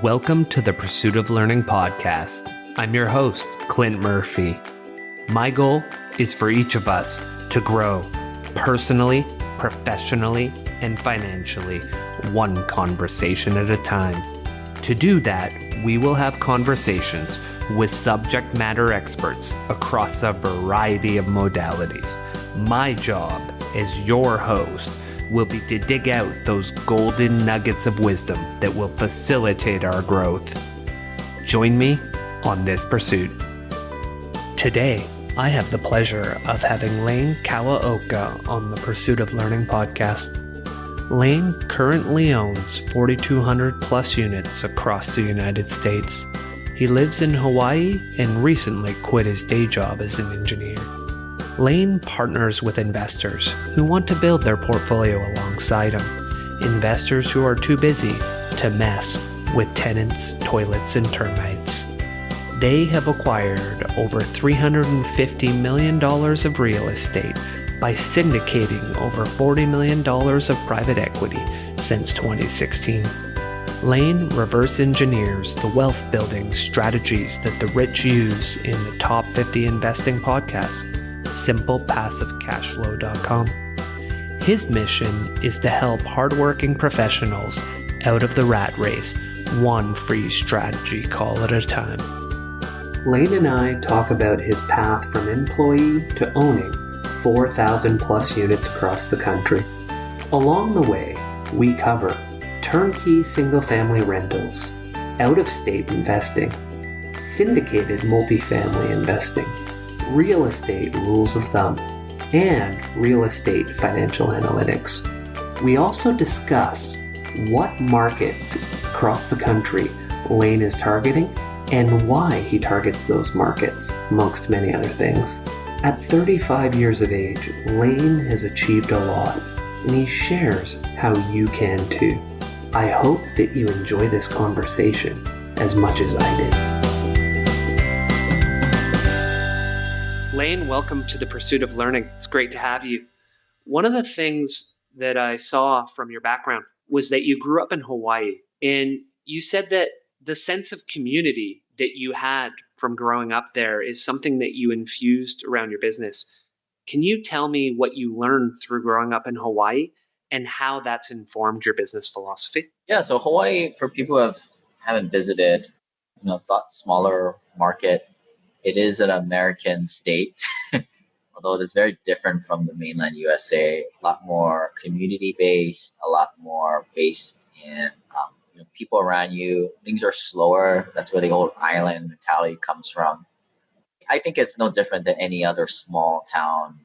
Welcome to the Pursuit of Learning podcast. I'm your host, Clint Murphy. My goal is for each of us to grow personally, professionally, and financially, one conversation at a time. To do that, we will have conversations with subject matter experts across a variety of modalities. My job as your host will be to dig out those golden nuggets of wisdom that will facilitate our growth. Join me on this pursuit. Today, I have the pleasure of having Lane Kawaoka on the Pursuit of Learning podcast. Lane currently owns 4,200 plus units across the United States. He lives in Hawaii and recently quit his day job as an engineer. Lane partners with investors who want to build their portfolio alongside him, investors who are too busy to mess with tenants, toilets, and termites. They have acquired over $350 million of real estate by syndicating over $40 million of private equity since 2016. Lane reverse engineers the wealth building strategies that the rich use in the top 50 investing podcast, SimplePassiveCashflow.com. His mission is to help hardworking professionals out of the rat race, one free strategy call at a time. Lane and I talk about his path from employee to owning 4,000 plus units across the country. Along the way, we cover turnkey single-family rentals, out-of-state investing, syndicated multifamily investing, real estate rules of thumb, and real estate financial analytics. We also discuss what markets across the country Lane is targeting and why he targets those markets, amongst many other things. At 35 years of age, Lane has achieved a lot, and he shares how you can too. I hope that you enjoy this conversation as much as I did. Lane, welcome to the Pursuit of Learning. It's great to have you. One of the things that I saw from your background was that you grew up in Hawaii, and you said that the sense of community that you had from growing up there is something that you infused around your business. Can you tell me what you learned through growing up in Hawaii and how that's informed your business philosophy? Yeah, so Hawaii, for people who haven't visited, it's a lot smaller market. It is an American state, although it is very different from the mainland USA. A lot more community-based, a lot more based in people around you. Things are slower. That's where the old island mentality comes from. I think it's no different than any other small town,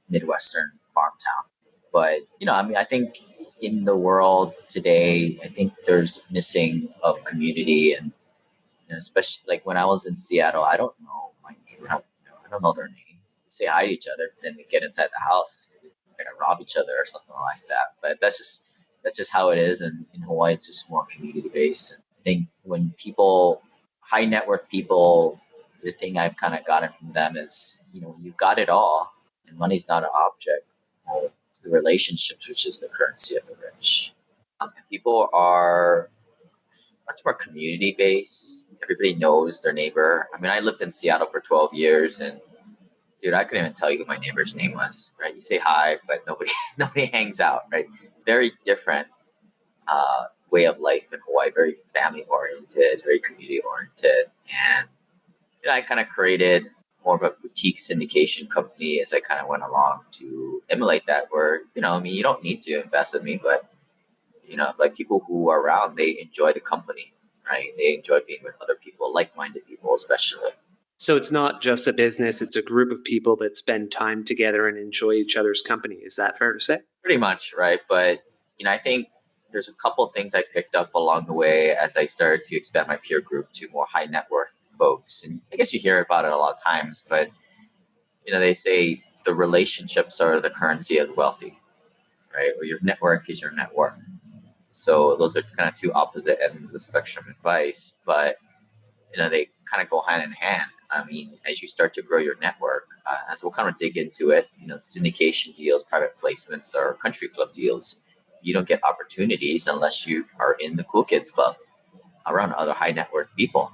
Midwestern farm town. But, I think in the world today, I think there's missing of community, and especially like when I was in Seattle, I don't know my neighbor. I don't know their name. We say hi to each other, but then we get inside the house because they're gonna rob each other or something like that. But that's just how it is. And in Hawaii, it's just more community based. And I think when people, high net worth people, the thing I've kind of gotten from them is, you've got it all, and money's not an object. It's the relationships, which is the currency of the rich. And people are much more community based. Everybody knows their neighbor. I lived in Seattle for 12 years, and dude, I couldn't even tell you who my neighbor's name was, right? You say hi, but nobody hangs out, right? Very different way of life in Hawaii, very family oriented, very community oriented. And I kind of created more of a boutique syndication company as I kind of went along to emulate that, where, you don't need to invest in me, but like people who are around, they enjoy the company, right? They enjoy being with other people, like-minded people, especially. So it's not just a business, it's a group of people that spend time together and enjoy each other's company. Is that fair to say? Pretty much, right? But, I think there's a couple of things I picked up along the way as I started to expand my peer group to more high net worth folks. And I guess you hear about it a lot of times, but, they say the relationships are the currency of the wealthy, right? Or your network is your net worth. So those are kind of two opposite ends of the spectrum advice, but, they kind of go hand in hand. As you start to grow your network, as we'll kind of dig into it, syndication deals, private placements, or country club deals, you don't get opportunities unless you are in the cool kids club. around other high net worth people.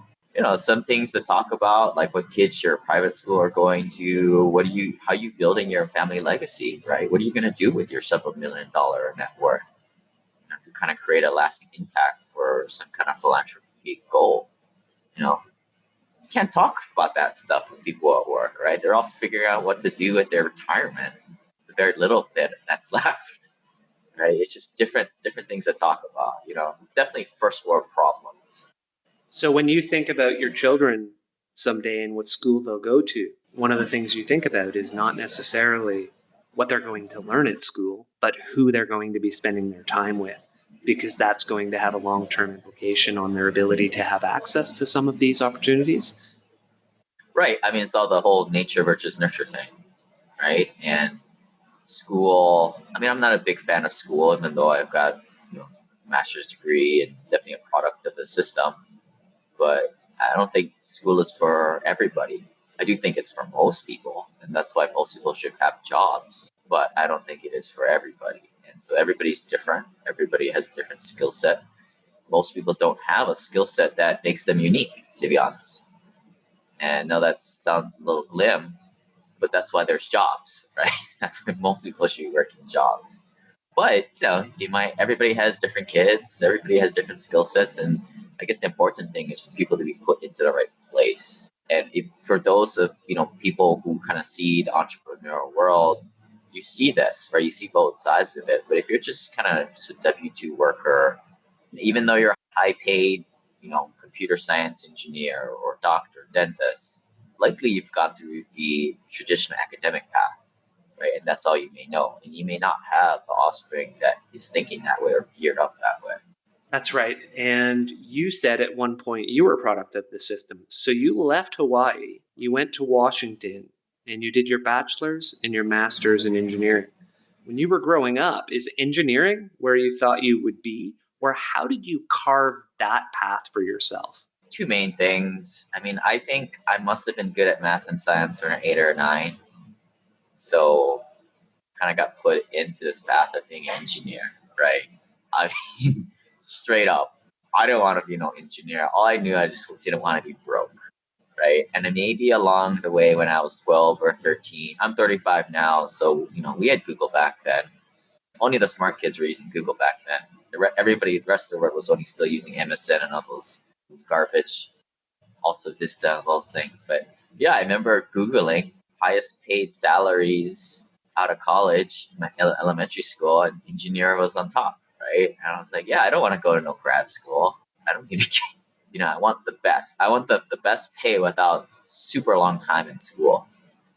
Some things to talk about, like what kids your private school are going to, how you building your family legacy, right? What are you going to do with your several $1 million net worth, to kind of create a lasting impact for some kind of philanthropy goal? You can't talk about that stuff with people at work, right? They're all figuring out what to do with their retirement, the very little bit that's left, right? It's just different things to talk about, definitely first world problems. So when you think about your children someday and what school they'll go to, one of the things you think about is not necessarily what they're going to learn at school, but who they're going to be spending their time with, because that's going to have a long-term implication on their ability to have access to some of these opportunities. Right. I mean, it's all the whole nature versus nurture thing, right? And school, I mean, I'm not a big fan of school, even though I've got, a master's degree and definitely a product of the system. But I don't think school is for everybody. I do think it's for most people, and that's why most people should have jobs. But I don't think it is for everybody. And so everybody's different. Everybody has a different skill set. Most people don't have a skill set that makes them unique, to be honest. And now that sounds a little glim, but that's why there's jobs, right? That's why most people should be working jobs. But everybody has different kids, everybody has different skill sets, and I guess the important thing is for people to be put into the right place. And for those of people who kind of see the entrepreneurial world, you see this, right? You see both sides of it. But if you're just kind of just a W-2 worker, even though you're a high-paid, computer science engineer or doctor, dentist, likely you've gone through the traditional academic path, right? And that's all you may know. And you may not have the offspring that is thinking that way or geared up that way. That's right. And you said at one point you were a product of the system. So you left Hawaii, you went to Washington, and you did your bachelor's and your master's in engineering. When you were growing up, is engineering where you thought you would be? Or how did you carve that path for yourself? Two main things. I mean, I think I must have been good at math and science for an 8 or a 9. So kind of got put into this path of being an engineer, right? I mean, straight up, I didn't want to be no engineer. All I knew, I just didn't want to be broke, right? And then maybe along the way when I was 12 or 13, I'm 35 now, so, we had Google back then. Only the smart kids were using Google back then. The rest of the world was only still using MSN and all those garbage, also Vista and those things. But yeah, I remember Googling highest paid salaries out of college, my elementary school, and engineer was on top, right? And I was like, yeah, I don't want to go to no grad school. I don't need to get, I want the best. I want the best pay without super long time in school.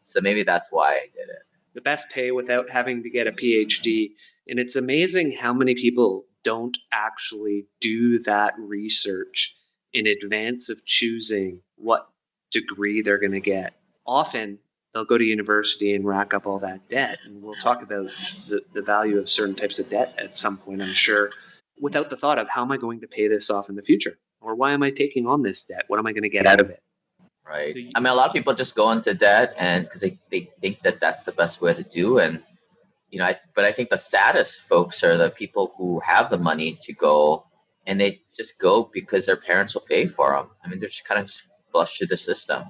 So maybe that's why I did it. The best pay without having to get a PhD. And it's amazing how many people don't actually do that research in advance of choosing what degree they're going to get. Often they'll go to university and rack up all that debt. And we'll talk about the value of certain types of debt at some point, I'm sure, without the thought of how am I going to pay this off in the future? Or why am I taking on this debt? What am I going to get out of it? Right. I mean, a lot of people just go into debt and because they think that that's the best way to do. And, but I think the saddest folks are the people who have the money to go and they just go because their parents will pay for them. I mean, they're just kind of just flush through the system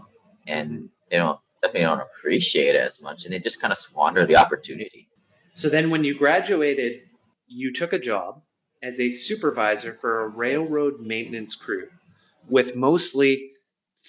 and they definitely don't appreciate it as much. And they just kind of squander the opportunity. So then when you graduated, you took a job as a supervisor for a railroad maintenance crew with mostly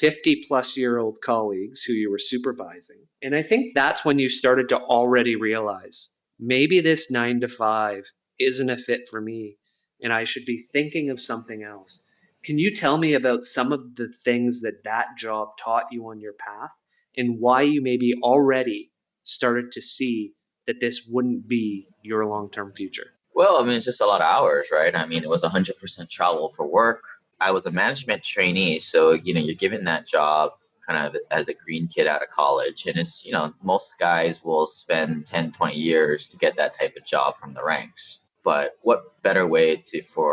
50-plus-year-old colleagues who you were supervising. And I think that's when you started to already realize maybe this 9 to 5 isn't a fit for me and I should be thinking of something else. Can you tell me about some of the things that job taught you on your path and why you maybe already started to see that this wouldn't be your long-term future? Well, I mean, it's just a lot of hours, right? I mean, it was 100% travel for work. I was a management trainee, so you're given that job kind of as a green kid out of college, and it's most guys will spend 10, 20 years to get that type of job from the ranks. But what better way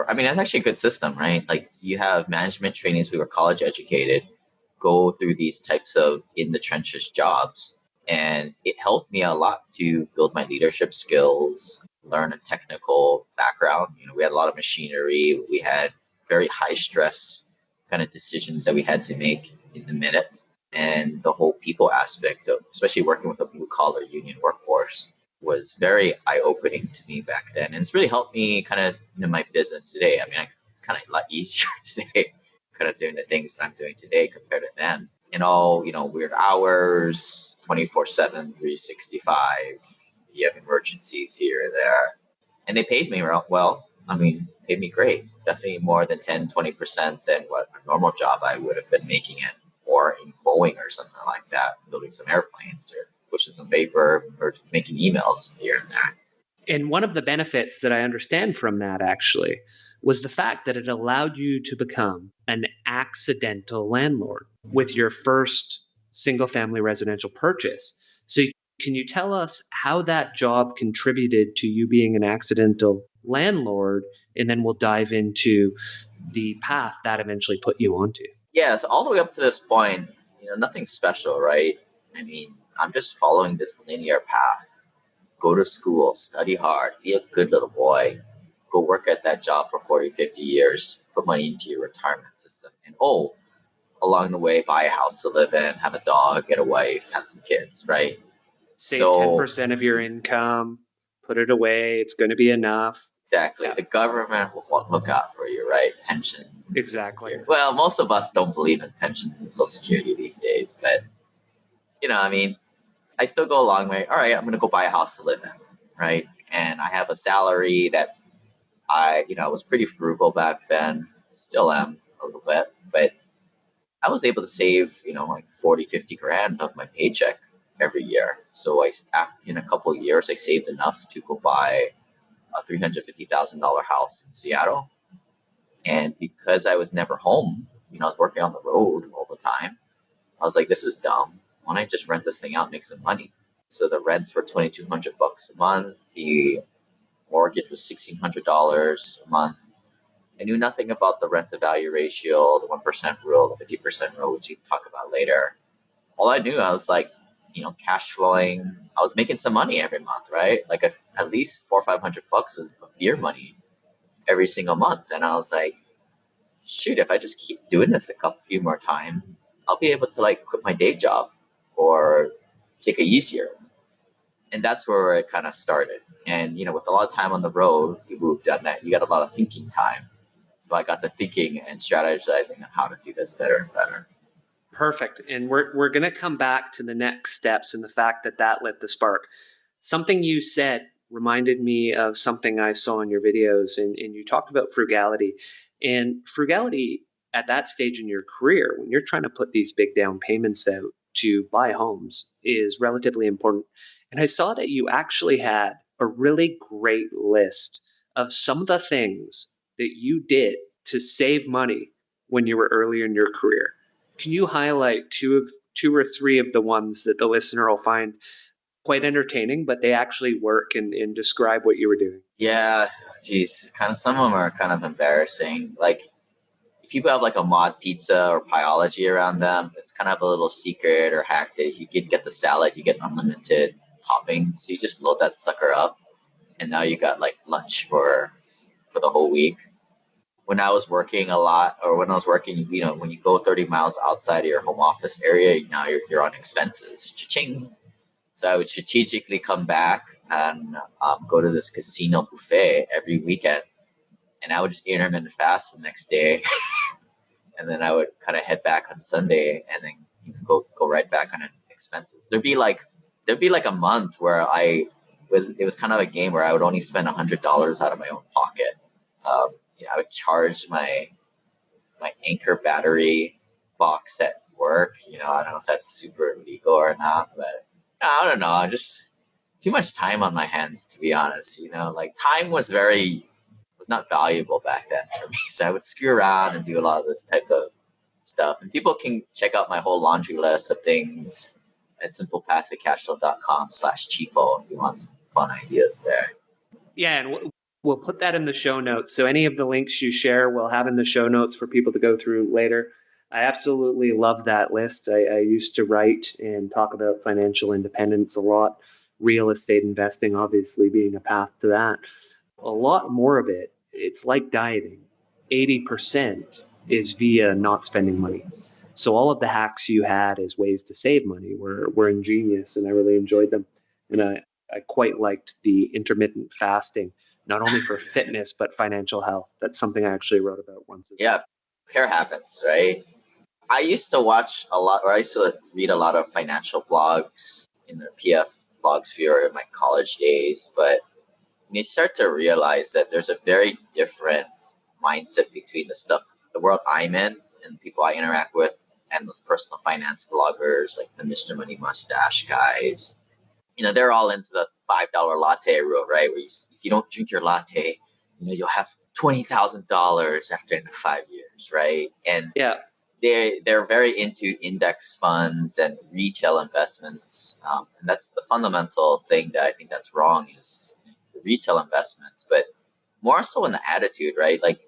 I mean, that's actually a good system, right? Like you have management trainees who are college educated go through these types of in the trenches jobs, and it helped me a lot to build my leadership skills, learn a technical background. We had a lot of machinery, we had very high stress kind of decisions that we had to make in the minute. And the whole people aspect of, especially working with a blue collar union workforce, was very eye opening to me back then. And it's really helped me kind of in my business today. I mean, it's kind of a lot easier today, kind of doing the things that I'm doing today compared to then. In all, weird hours, 24/7, 365. You have emergencies here or there. And they paid me well. I mean, paid me great. Definitely more than 10, 20% than what a normal job I would have been making it, or in Boeing or something like that, building some airplanes or pushing some paper or making emails here and there. And one of the benefits that I understand from that actually was the fact that it allowed you to become an accidental landlord with your first single family residential purchase. So can you tell us how that job contributed to you being an accidental landlord? And then we'll dive into the path that eventually put you onto. Yeah, so all the way up to this point, nothing special, right? I mean, I'm just following this linear path. Go to school, study hard, be a good little boy, go work at that job for 40, 50 years, put money into your retirement system. And along the way, buy a house to live in, have a dog, get a wife, have some kids, right? Save 10% of your income, put it away. It's going to be enough. Exactly. Yeah. The government will look out for you, right? Pensions. Exactly. Well, most of us don't believe in pensions and Social Security these days, but, I still go a long way. All right, I'm going to go buy a house to live in, right? And I have a salary that I was pretty frugal back then. Still am a little bit, but I was able to save, like 40, 50 grand of my paycheck every year. So in a couple of years, I saved enough to go buy a $350,000 house in Seattle. And because I was never home, I was working on the road all the time, I was like, this is dumb. Why don't I just rent this thing out and make some money? So the rents were $2,200 a month. The mortgage was $1,600 a month. I knew nothing about the rent to value ratio, the 1% rule, the 50% rule, which you can talk about later. All I knew, I was like, cash flowing. I was making some money every month, right? Like at least $400 or $500 was of beer money every single month. And I was like, shoot, if I just keep doing this a few more times, I'll be able to quit my day job or take it easier. And that's where it kind of started. And, with a lot of time on the road, people who've done that, you got a lot of thinking time. So I got to thinking and strategizing on how to do this better and better. Perfect. And we're going to come back to the next steps and the fact that lit the spark. Something you said reminded me of something I saw in your videos, and you talked about frugality. And frugality at that stage in your career, when you're trying to put these big down payments out to buy homes, is relatively important. And I saw that you actually had a really great list of some of the things that you did to save money when you were earlier in your career. Can you highlight two or three of the ones that the listener will find quite entertaining, but they actually work and describe what you were doing? Yeah, geez, some of them are kind of embarrassing. Like if people have a mod pizza or Pieology around them, it's kind of a little secret or hack that if you get the salad, you get unlimited toppings. So you just load that sucker up, and now you got lunch for the whole week. When I was working a lot, or when I was working, when you go 30 miles outside of your home office area, now you're on expenses. Cha-ching. So I would strategically come back and go to this casino buffet every weekend, and I would just intermittent fast the next day, and then I would kind of head back on Sunday, and then go right back on expenses. There'd be a month where it was kind of a game where I would only spend $100 out of my own pocket. I would charge my Anchor battery box at work. I don't know if that's super legal or not, but I don't know. Just too much time on my hands, to be honest. Time was not valuable back then for me. So I would screw around and do a lot of this type of stuff. And people can check out my whole laundry list of things at simplepassivecashflow.com/cheapo if you want some fun ideas there. Yeah, and we'll put that in the show notes. So any of the links you share, we'll have in the show notes for people to go through later. I absolutely love that list. I used to write and talk about financial independence a lot, real estate investing obviously being a path to that. A lot more of it, it's like dieting. 80% is via not spending money. So all of the hacks you had as ways to save money were ingenious, and I really enjoyed them. And I quite liked the intermittent fasting, not only for fitness, but financial health. That's something I actually wrote about once as well. Yeah, pair habits, right? I used to watch a lot, or I used to read a lot of financial blogs in the PF blog sphere in my college days. But you start to realize that there's a very different mindset between the world I'm in, and the people I interact with, and those personal finance bloggers like the Mr. Money Mustache guys. They're all into the $5 latte rule, right? Where if you don't drink your latte, you'll have $20,000 after the 5 years, right? And Yeah, they're very into index funds and retail investments, and that's the fundamental thing that I think that's wrong is the retail investments, but more so in the attitude, right? Like,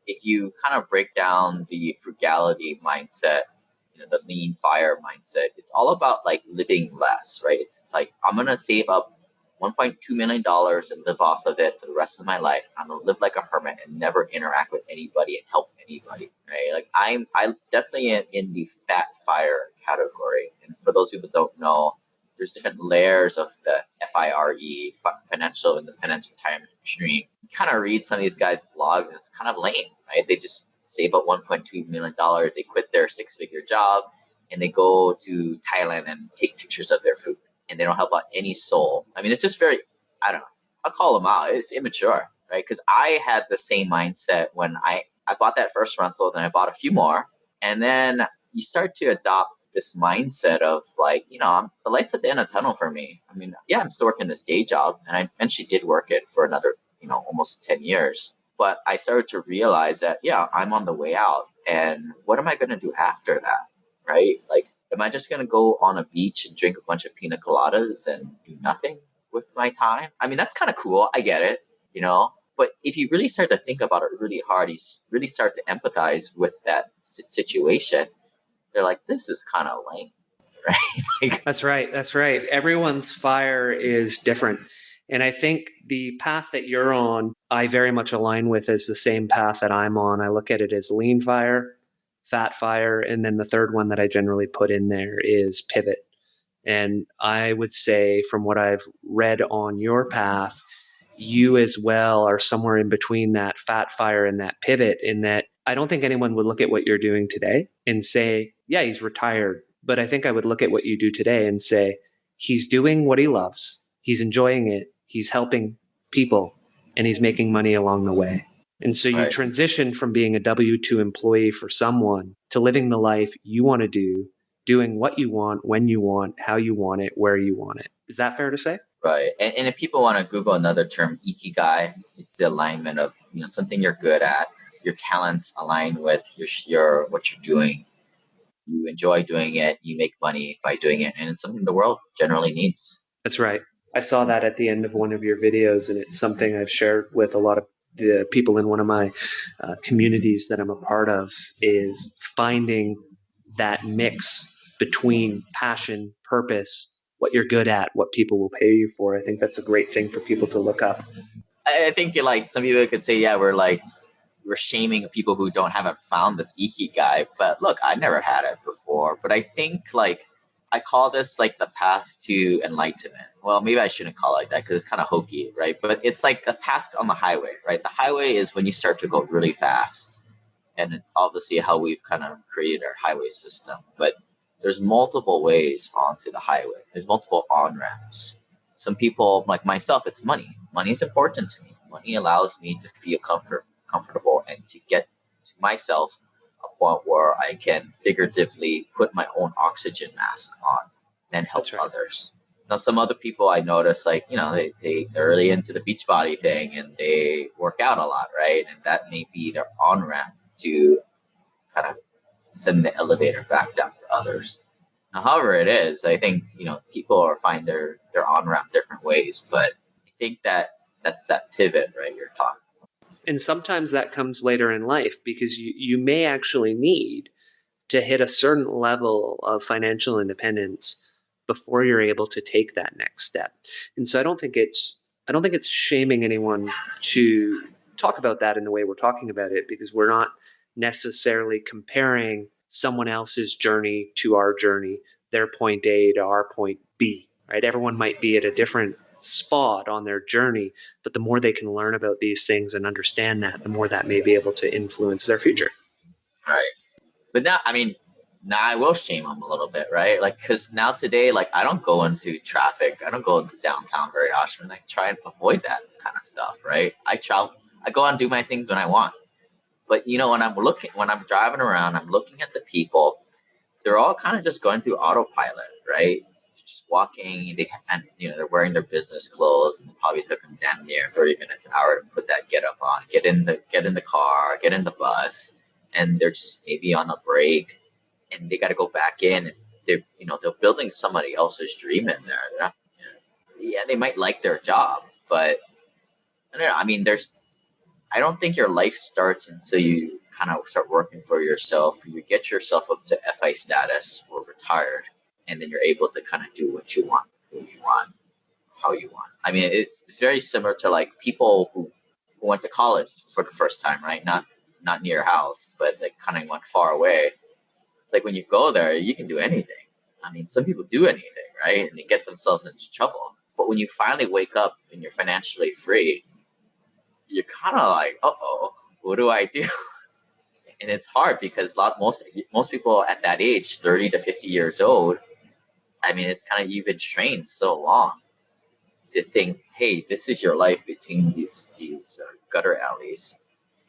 if you kind of break down the frugality mindset, the lean fire mindset, it's all about like living less, right? It's like, I'm going to save up $1.2 million and live off of it for the rest of my life. I'm going to live like a hermit and never interact with anybody and help anybody, right? Like I definitely am in the fat fire category. And for those people who don't know, there's different layers of the FIRE, financial independence retirement stream. You kind of read some of these guys' blogs, it's kind of lame, right? They just save up $1.2 million. They quit their 6-figure job and they go to Thailand and take pictures of their food. And they don't help out any soul. I mean, it's just very, I don't know. I'll call them out. It's immature, right? Because I had the same mindset when I bought that first rental, then I bought a few more. And then you start to adopt this mindset of like, the light's at the end of the tunnel for me. I mean, yeah, I'm still working this day job. And I eventually did work it for another, almost 10 years. But I started to realize that, yeah, I'm on the way out. And what am I going to do after that, right? Like, am I just going to go on a beach and drink a bunch of pina coladas and do nothing with my time? I mean, that's kind of cool. I get it, But if you really start to think about it really hard, you really start to empathize with that situation. They're like, this is kind of lame, right? That's right. That's right. Everyone's fire is different. And I think the path that you're on, I very much align with as the same path that I'm on. I look at it as lean fire, fat fire, and then the third one that I generally put in there is pivot. And I would say, from what I've read on your path, you as well are somewhere in between that fat fire and that pivot, in that I don't think anyone would look at what you're doing today and say, yeah, he's retired. But I think I would look at what you do today and say, he's doing what he loves. He's enjoying it. He's helping people and he's making money along the way. And so you Right. transition from being a W-2 employee for someone to living the life you want to do, doing what you want, when you want, how you want it, where you want it. Is that fair to say? Right. And if people want to Google another term, ikigai, it's the alignment of, something you're good at, your talents align with your what you're doing. You enjoy doing it, you make money by doing it, and it's something the world generally needs. That's right. I saw that at the end of one of your videos, and it's something I've shared with a lot of the people in one of my communities that I'm a part of, is finding that mix between passion, purpose, what you're good at, what people will pay you for. I think that's a great thing for people to look up. I think like some people could say, yeah, we're shaming people who haven't found this ikigai. But look, I never had it before. But I think like I call this like the path to enlightenment. Well, maybe I shouldn't call it like that because it's kind of hokey, right? But it's like a path on the highway, right? The highway is when you start to go really fast. And it's obviously how we've kind of created our highway system. But there's multiple ways onto the highway. There's multiple on-ramps. Some people, like myself, it's money. Money is important to me. Money allows me to feel comfortable and to get to myself a point where I can figuratively put my own oxygen mask on and help That's right. others. Now, some other people I notice, like, they're really into the Beachbody thing and they work out a lot, right? And that may be their on-ramp to kind of send the elevator back down for others. Now, however it is, I think, people find their on-ramp different ways, but I think that's that pivot, right, you're talking. And sometimes that comes later in life, because you may actually need to hit a certain level of financial independence before you're able to take that next step. And so I don't think it's shaming anyone to talk about that in the way we're talking about it, because we're not necessarily comparing someone else's journey to our journey, their point A to our point B, right? Everyone might be at a different spot on their journey, but the more they can learn about these things and understand that, the more that may be able to influence their future. Right. But now, I mean, now I will shame them a little bit, right? Like, because now today, like, I don't go into traffic. I don't go into downtown very often. I try and avoid that kind of stuff, right? I travel, I go out and do my things when I want. But, you know, when I'm driving around, I'm looking at the people, they're all kind of just going through autopilot, right? Just walking, and you know, they're wearing their business clothes, and it probably took them damn near 30 minutes, an hour to put that get up on, get in the car, get in the bus, and they're just maybe on a break, and they got to go back in, and they're building somebody else's dream in there. They're not, yeah, they might like their job, but I don't know. I mean, I don't think your life starts until you kind of start working for yourself. You get yourself up to FI status or retired, and then you're able to kind of do what you want, who you want, how you want. I mean, it's very similar to like people who went to college for the first time, right? Not near your house, but like kind of went far away. It's like when you go there, you can do anything. I mean, some people do anything, right? And they get themselves into trouble. But when you finally wake up and you're financially free, you're kind of like, uh-oh, what do I do? And it's hard because most people at that age, 30 to 50 years old, I mean, it's kind of, you've been trained so long to think, hey, this is your life between these gutter alleys,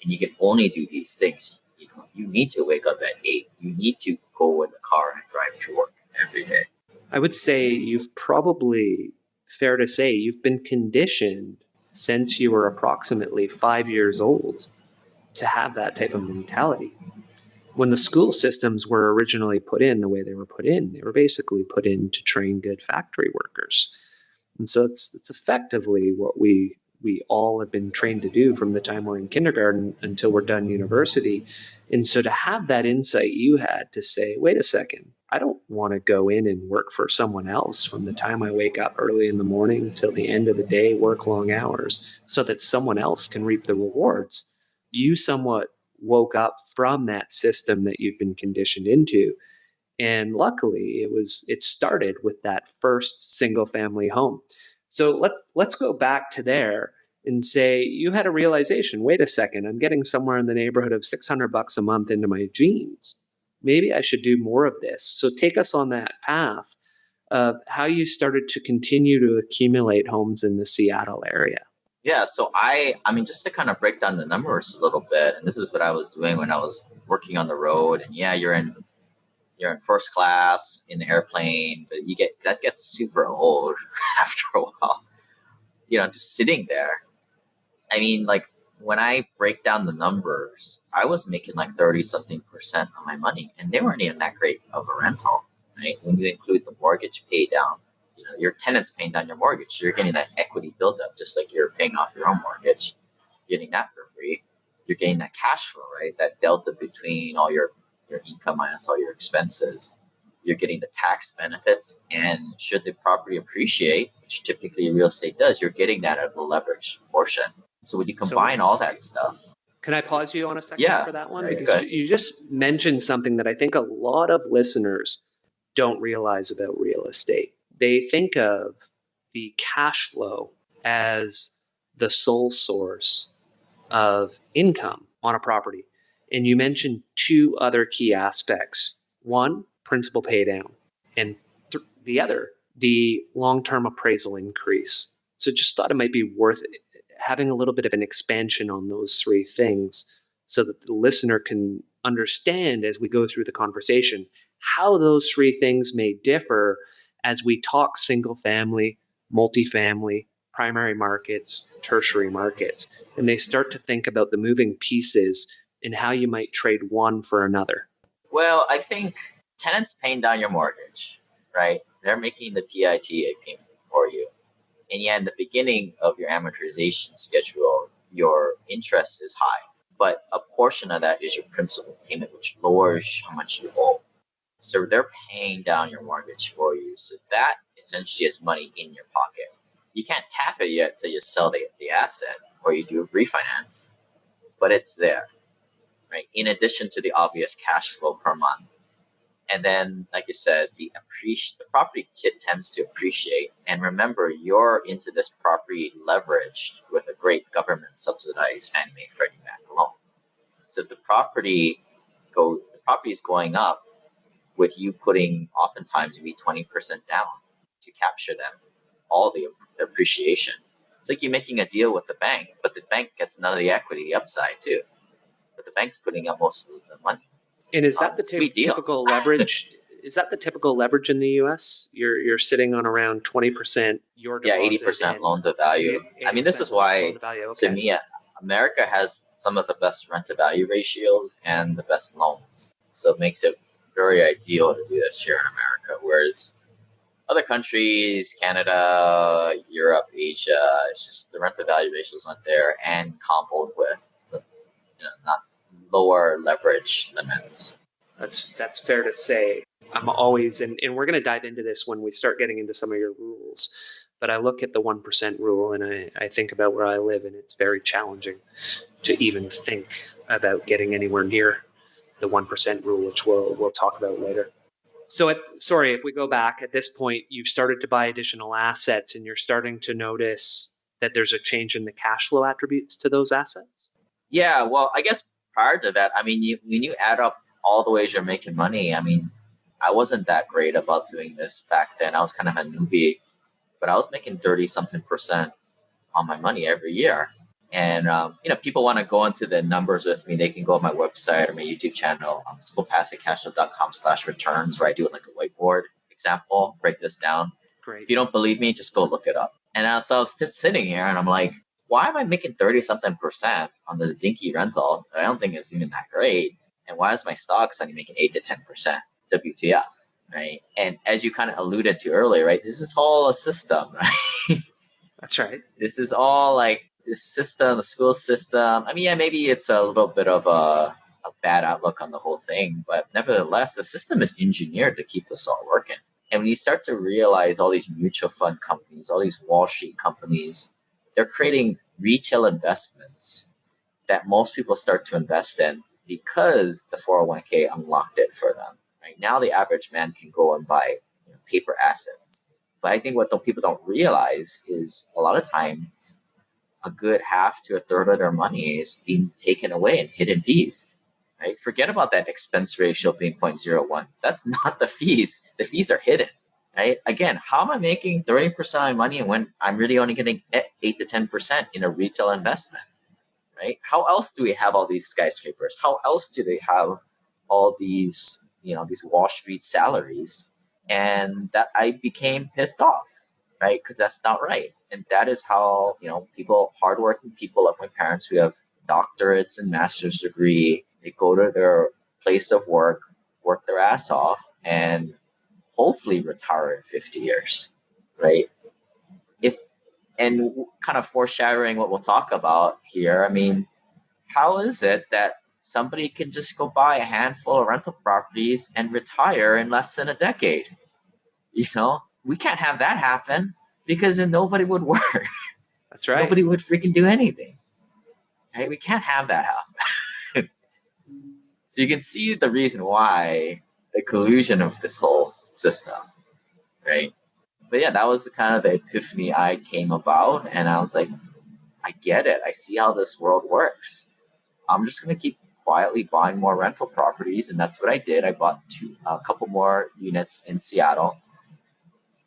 and you can only do these things. You know, you need to wake up at 8. You need to go in the car and drive to work every day. I would say you've probably, fair to say, you've been conditioned since you were approximately 5 years old to have that type of mentality. When the school systems were originally put in the way they were basically put in to train good factory workers. And so it's effectively what we all have been trained to do from the time we're in kindergarten until we're done university. And so to have that insight you had to say, wait a second, I don't want to go in and work for someone else from the time I wake up early in the morning till the end of the day, work long hours so that someone else can reap the rewards. You somewhat woke up from that system that you've been conditioned into. And luckily it started with that first single family home. So let's go back to there and say you had a realization, wait a second, I'm getting somewhere in the neighborhood of $600 a month into my jeans. Maybe I should do more of this. So take us on that path of how you started to continue to accumulate homes in the Seattle area. Yeah, so I mean, just to kind of break down the numbers a little bit, and this is what I was doing when I was working on the road. And yeah, you're in first class in the airplane, but that gets super old after a while. You know, just sitting there. I mean, like when I break down the numbers, I was making like 30-something% of my money, and they weren't even that great of a rental, right? When you include the mortgage pay down, you know, your tenant's paying down your mortgage. You're getting that equity buildup, just like you're paying off your own mortgage. You're getting that for free. You're getting that cash flow, right? That delta between all your income minus all your expenses. You're getting the tax benefits, and should the property appreciate, which typically real estate does, you're getting that at the leverage portion. So when you combine all that stuff. Can I pause you on a second for that one? Right, because you just mentioned something that I think a lot of listeners don't realize about real estate. They think of the cash flow as the sole source of income on a property. And you mentioned two other key aspects. One, principal pay down, and the other, the long-term appraisal increase. So just thought it might be worth having a little bit of an expansion on those three things so that the listener can understand as we go through the conversation how those three things may differ as we talk single family, multifamily, primary markets, tertiary markets, and they start to think about the moving pieces and how you might trade one for another. Well, I think tenants paying down your mortgage, right? They're making the PITA payment for you. And yeah, in the beginning of your amortization schedule, your interest is high. But a portion of that is your principal payment, which lowers how much you owe. So they're paying down your mortgage for you. So that essentially is money in your pocket. You can't tap it yet till you sell the asset or you do a refinance. but it's there, right? In addition to the obvious cash flow per month. And then, like you said, the property tends to appreciate. And remember, you're into this property leveraged with a great government subsidized Fannie Mae Freddie Mac loan. So if the property is going up, with you putting oftentimes maybe 20% down to capture them, all the appreciation. It's like you're making a deal with the bank, but the bank gets none of the equity, the upside too. But the bank's putting up most of the money. And is that the typical leverage? Is that the typical leverage in the U.S.? You're sitting on around 20% your deposit. 80% loan to value. I mean, this is why to me, America has some of the best rent to value ratios and the best loans. So it makes it very ideal to do this here in America. Whereas other countries, Canada, Europe, Asia, it's just the rent to value ratios aren't there, and comboed with the not lower leverage limits. That's fair to say. I'm always, and we're going to dive into this when we start getting into some of your rules, but I look at the 1% rule and I think about where I live, and it's very challenging to even think about getting anywhere near the 1% rule, which we'll talk about later. So if we go back at this point, you've started to buy additional assets and you're starting to notice that there's a change in the cash flow attributes to those assets. Yeah, well, I guess prior to that, I mean, when you add up all the ways you're making money, I mean, I wasn't that great about doing this back then. I was kind of a newbie, but I was making 30-something% on my money every year. And, people want to go into the numbers with me. They can go on my website or my YouTube channel, simplepassivecashflow.com/returns, where I do it like a whiteboard example, break this down. Great. If you don't believe me, just go look it up. And so I was just sitting here and I'm like, why am I making 30-something% on this dinky rental that I don't think is even that great? And why is my stocks only making 8 to 10%? WTF, right? And as you kind of alluded to earlier, right, this is all a system, right? That's right. This is all like this system, the school system. I mean, yeah, maybe it's a little bit of a bad outlook on the whole thing, but nevertheless, the system is engineered to keep this all working. And when you start to realize all these mutual fund companies, all these Wall Street companies, they're creating retail investments that most people start to invest in because the 401k unlocked it for them. Right now, the average man can go and buy paper assets. But I think what people don't realize is a lot of times a good half to a third of their money is being taken away in hidden fees. Right? Forget about that expense ratio being 0.01. That's not the fees. The fees are hidden. Right? Again, how am I making 30% of my money when I'm really only getting 8 to 10% in a retail investment? Right? How else do we have all these skyscrapers? How else do they have all these, these Wall Street salaries? And that I became pissed off, right? Because that's not right. And that is how, people, hardworking people like my parents who have doctorates and master's degree, they go to their place of work their ass off, and hopefully retire in 50 years, right? And kind of foreshadowing what we'll talk about here, I mean, how is it that somebody can just go buy a handful of rental properties and retire in less than a decade? We can't have that happen because then nobody would work. That's right. Nobody would freaking do anything. Right? We can't have that happen. So you can see the reason why the collusion of this whole system, right? But yeah, that was the kind of the epiphany I came about, and I was like, I get it. I see how this world works. I'm just going to keep quietly buying more rental properties, and that's what I did. I bought a couple more units in Seattle.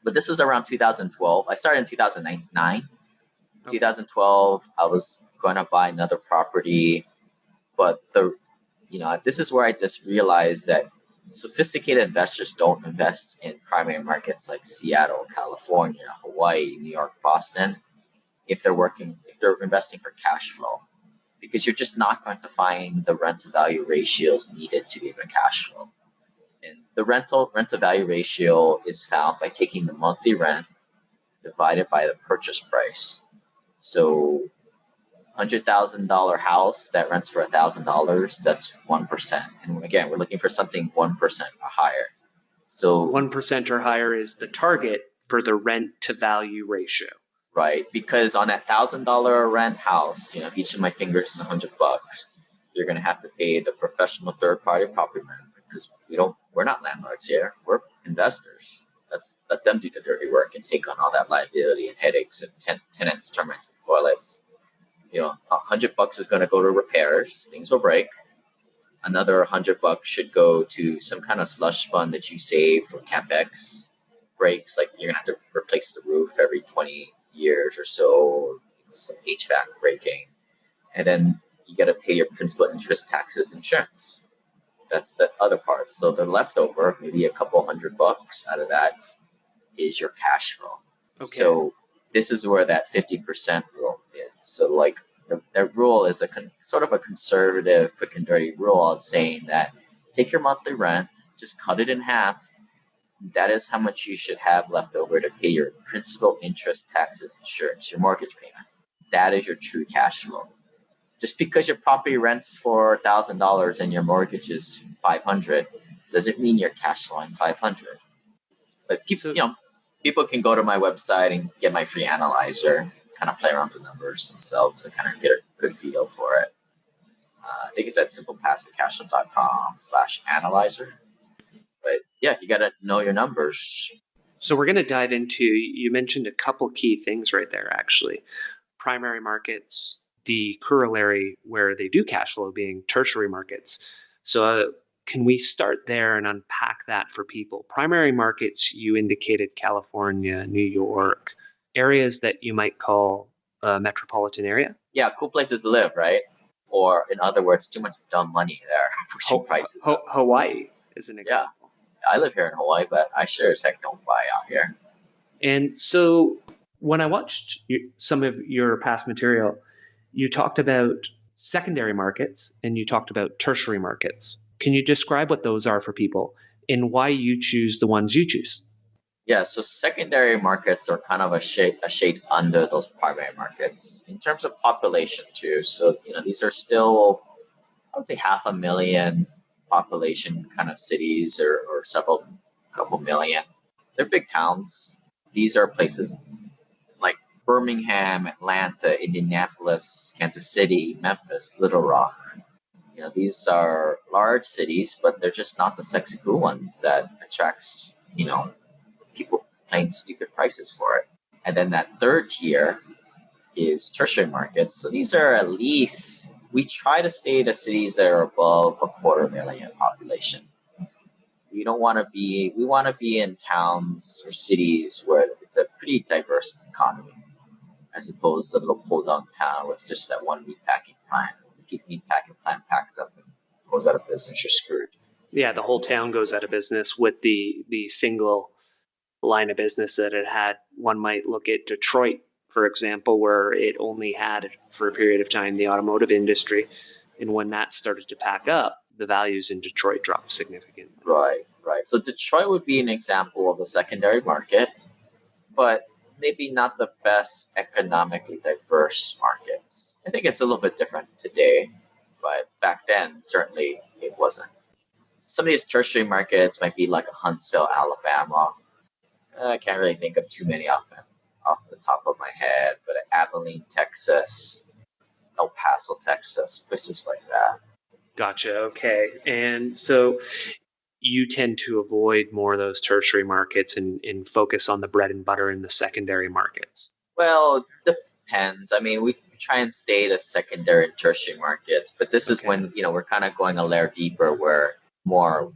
But this was around 2012. I started in 2009. Okay. 2012, I was going to buy another property, but this is where I just realized that sophisticated investors don't invest in primary markets like Seattle, California, Hawaii, New York, Boston, if they're investing for cash flow, because you're just not going to find the rent to value ratios needed to give a cash flow. And the rent to value ratio is found by taking the monthly rent divided by the purchase price. So $100,000 house that rents for $1,000, that's 1%. And again, we're looking for something 1% or higher. So 1% or higher is the target for the rent to value ratio. right? Because on that $1,000 rent house, if each of my fingers is $100, you're going to have to pay the professional third-party property manager because we're not landlords here. We're investors. Let them do the dirty work and take on all that liability and headaches and tenants, termites, and toilets. $100 is going to go to repairs. Things will break. Another $100 should go to some kind of slush fund that you save for CapEx breaks. Like you're going to have to replace the roof every 20 years or so, some HVAC breaking. And then you got to pay your principal, interest, taxes, insurance. That's the other part. So the leftover, maybe a couple $100 out of that is your cash flow. Okay. So this is where that 50% rule is. So like the rule is sort of a conservative, quick and dirty rule saying that take your monthly rent, just cut it in half. That is how much you should have left over to pay your principal, interest, taxes, insurance, your mortgage payment. That is your true cash flow. Just because your property rents for $1,000 and your mortgage is $500 doesn't mean you're cash flowing $500. But people can go to my website and get my free analyzer, kind of play around with the numbers themselves and kind of get a good feel for it. I think it's at simplepassivecashflow.com/analyzer. But yeah, you got to know your numbers. So we're going to dive into, you mentioned a couple key things right there, actually. Primary markets, the corollary where they do cash flow being tertiary markets. So can we start there and unpack that for people? Primary markets, you indicated California, New York, areas that you might call a metropolitan area. Yeah, cool places to live, right? Or in other words, too much dumb money there pushing prices. Hawaii is an example. Yeah, I live here in Hawaii, but I sure as heck don't buy out here. And so when I watched some of your past material, you talked about secondary markets and you talked about tertiary markets. Can you describe what those are for people and why you choose the ones you choose? Yeah, so secondary markets are kind of a shade under those primary markets in terms of population too. So, these are still, I would say 500,000 population kind of cities or couple million. They're big towns. These are places like Birmingham, Atlanta, Indianapolis, Kansas City, Memphis, Little Rock. These are large cities, but they're just not the sexy cool ones that attracts, people paying stupid prices for it. And then that third tier is tertiary markets. So these are at least, we try to stay to cities that are above 250,000 population. We want to be in towns or cities where it's a pretty diverse economy, as opposed to a little pull-down town with just that one meatpacking plant. The meatpacking plant packs up and goes out of business, you're screwed. Yeah, the whole town goes out of business with the single line of business that it had. One might look at Detroit, for example, where it only had for a period of time the automotive industry. And when that started to pack up, the values in Detroit dropped significantly. Right. So Detroit would be an example of a secondary market, but maybe not the best economically diverse markets. I think it's a little bit different today, but back then, certainly it wasn't. Some of these tertiary markets might be like a Huntsville, Alabama. I can't really think of too many off the top of my head, but Abilene, Texas, El Paso, Texas, places like that. Gotcha. Okay. And so you tend to avoid more of those tertiary markets and focus on the bread and butter in the secondary markets. Well, depends. I mean, we try and stay to secondary and tertiary markets, but this is when, we're kind of going a layer deeper where more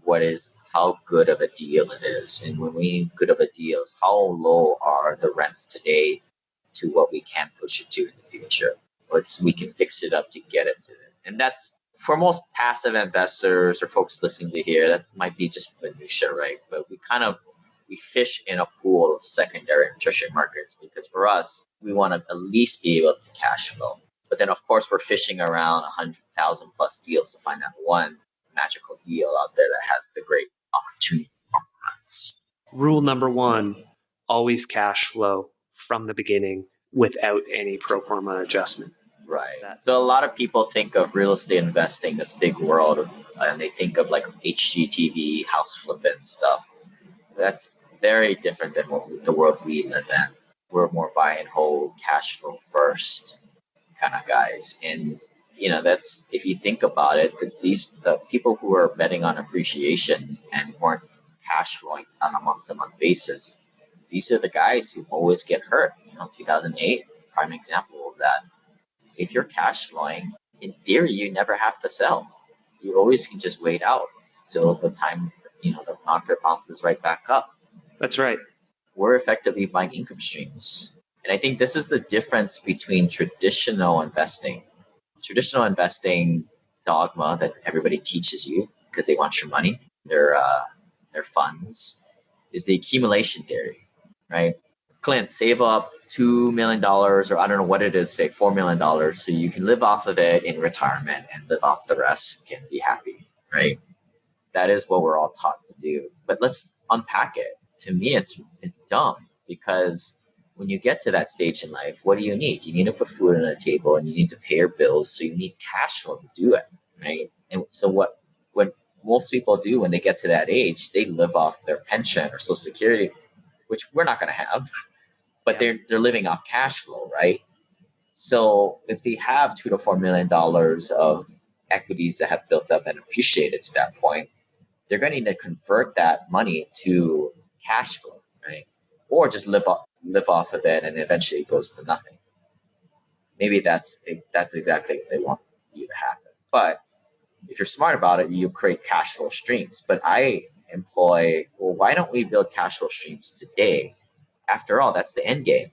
how good of a deal it is. And when we mean good of a deal is how low are the rents today to what we can push it to in the future, or we can fix it up to get it to it. And that's, for most passive investors or folks listening to here, that might be just minutia, right? But we fish in a pool of secondary and tertiary markets because for us, we want to at least be able to cash flow. But then, of course, we're fishing around 100,000 plus deals to find that one magical deal out there that has the great opportunity for rents. Rule number one, always cash flow from the beginning without any pro forma adjustment. Right. So a lot of people think of real estate investing, this big world, and they think of like HGTV, house flipping stuff. That's very different than the world we live in. We're more buy and hold, cash flow first kind of guys. And that's, if you think about it, that the people who are betting on appreciation and weren't cash flowing on a month-to-month basis, these are the guys who always get hurt. 2008, prime example of that. If you're cash flowing, in theory, you never have to sell. You always can just wait out till the time the market bounces right back up. That's right. We're effectively buying income streams. And I think this is the difference between traditional investing dogma that everybody teaches you because they want your money, their funds, is the accumulation theory, right? Clint, save up $2 million, or I don't know what it is today, $4 million, so you can live off of it in retirement and live off the rest and be happy, right? That is what we're all taught to do. But let's unpack it. To me, it's dumb, because when you get to that stage in life, what do you need? You need to put food on the table and you need to pay your bills. So you need cash flow to do it, right? And so what most people do when they get to that age, they live off their pension or Social Security, which we're not going to have, but they're living off cash flow, right? So if they have $2 to $4 million of equities that have built up and appreciated to that point, they're going to need to convert that money to cash flow, right? Or just live off of it, and eventually it goes to nothing. Maybe that's exactly what they want you to happen. But if you're smart about it, you create cash flow streams. But I employ, well, why don't we build cash flow streams today? After all, that's the end game,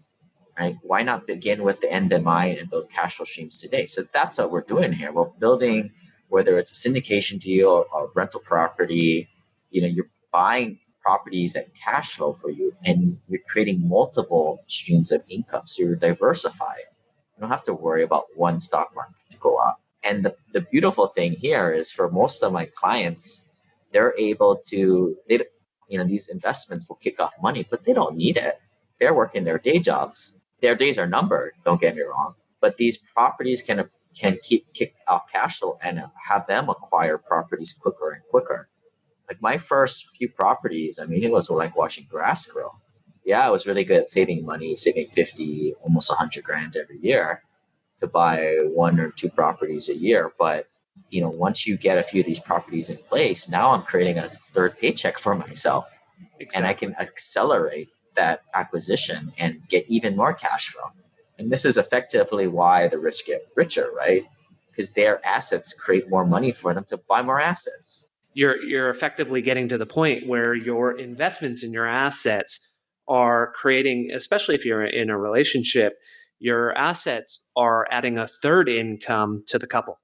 right? Why not begin with the end in mind and build cash flow streams today? So that's what we're doing here. We're building, whether it's a syndication deal or rental property, you're buying properties at cash flow for you, and you're creating multiple streams of income. So you're diversified. You don't have to worry about one stock market to go up. And the beautiful thing here is, for most of my clients, they're able to, these investments will kick off money, but they don't need it. They're working their day jobs. Their days are numbered, don't get me wrong. But these properties can kick off cash flow and have them acquire properties quicker and quicker. Like my first few properties, it was like watching grass grow. Yeah, I was really good at saving money, saving 50, almost 100 grand every year to buy 1 or 2 properties a year. But, once you get a few of these properties in place, now I'm creating a third paycheck for myself. Exactly. And I can accelerate that acquisition and get even more cash flow. And this is effectively why the rich get richer, right? Because their assets create more money for them to buy more assets. You're effectively getting to the point where your investments in your assets are creating, especially if you're in a relationship, your assets are adding a third income to the couple.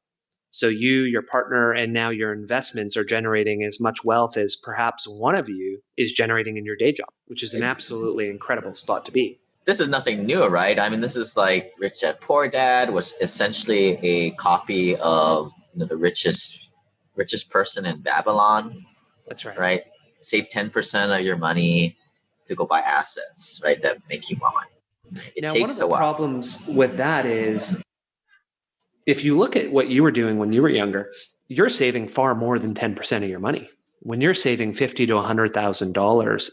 So you, your partner, and now your investments are generating as much wealth as perhaps one of you is generating in your day job, which is an absolutely incredible spot to be. This is nothing new, right? This is like Rich Dad Poor Dad was essentially a copy of the richest person in Babylon. That's right. Right? Save 10% of your money to go buy assets, right? That make you more money. It now, takes one of the problems with that is, if you look at what you were doing when you were younger, you're saving far more than 10% of your money. When you're saving $50,000 to $100,000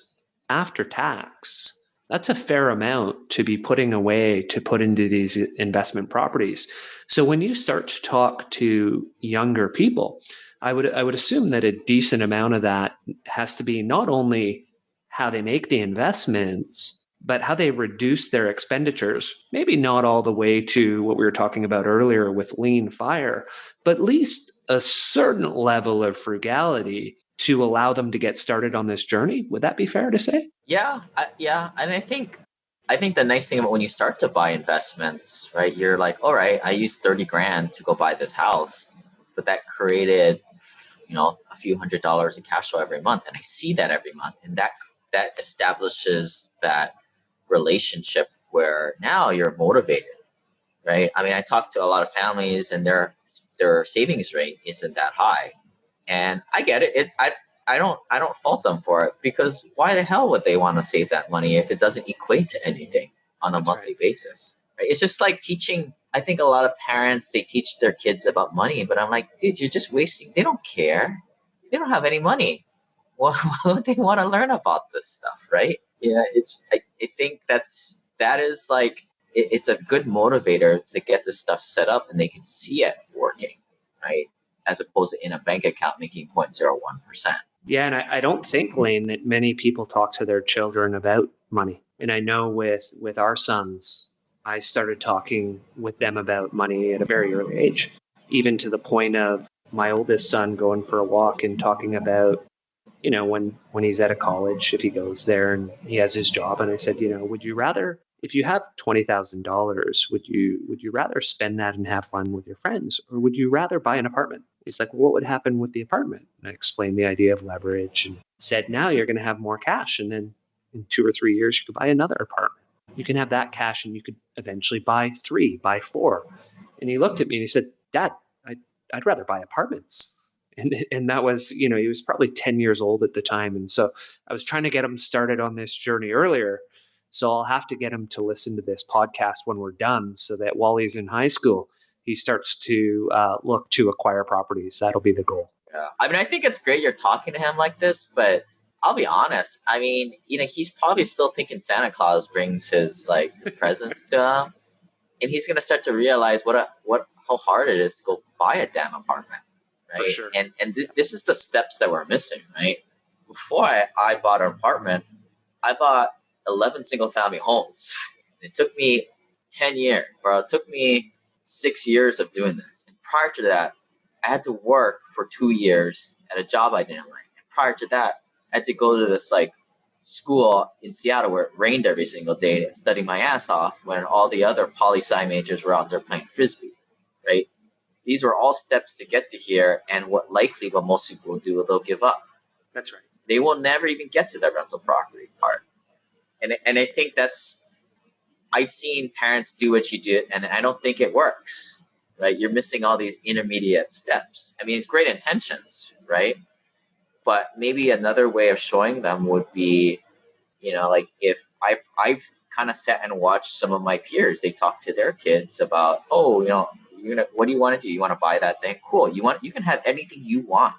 after tax, that's a fair amount to be putting away to put into these investment properties. So when you start to talk to younger people, I would assume that a decent amount of that has to be not only how they make the investments, but how they reduce their expenditures. Maybe not all the way to what we were talking about earlier with lean fire, but at least a certain level of frugality to allow them to get started on this journey. Would that be fair to say? Yeah. And I think the nice thing about when you start to buy investments, right? You're like, all right, I used 30 grand to go buy this house, but that created, a few $100s in cash flow every month. And I see that every month. And that establishes that relationship where now you're motivated, right? I talk to a lot of families and their savings rate isn't that high. And I get it. I don't fault them for it, because why the hell would they want to save that money if it doesn't equate to anything on a monthly basis? Right? It's just like teaching. I think a lot of parents, they teach their kids about money, but I'm like, dude, you're just wasting. They don't care. They don't have any money. Why would they want to learn about this stuff, right? Yeah, I think that's that is like, it's a good motivator to get this stuff set up and they can see it working, right? As opposed to in a bank account making 0.01%. Yeah, and I don't think, Lane, that many people talk to their children about money. And I know with our sons, I started talking with them about money at a very early age, even to the point of my oldest son going for a walk and talking about, when he's at a college, if he goes there and he has his job. And I said, would you rather, if you have $20,000, would you rather spend that and have fun with your friends, or would you rather buy an apartment? He's like, well, what would happen with the apartment? And I explained the idea of leverage and said, now you're going to have more cash. And then in 2 or 3 years, you could buy another apartment. You can have that cash and you could eventually buy 3, buy 4. And he looked at me and he said, Dad, I'd rather buy apartments. And that was, he was probably 10 years old at the time. And so I was trying to get him started on this journey earlier. So I'll have to get him to listen to this podcast when we're done, so that while he's in high school, he starts to look to acquire properties. That'll be the goal. Yeah. I mean, I think it's great you're talking to him like this, but I'll be honest. I mean, he's probably still thinking Santa Claus brings his presents to him, and he's gonna start to realize how hard it is to go buy a damn apartment, right? For sure. And this is the steps that we're missing, right? Before I bought an apartment, I bought 11 single family homes. It took me 10 years, or it took me 6 years of doing this. And prior to that, I had to work for 2 years at a job I didn't like. And prior to that, I had to go to this school in Seattle where it rained every single day and study my ass off when all the other poli-sci majors were out there playing frisbee, right? These were all steps to get to here, and what most people will do, they'll give up. That's right. They will never even get to the rental property part. And I think I've seen parents do what you did, and I don't think it works, right? You're missing all these intermediate steps. I mean, it's great intentions, right? But maybe another way of showing them would be, if I've kind of sat and watched some of my peers, they talk to their kids about, what do you want to do? You want to buy that thing? Cool. You can have anything you want,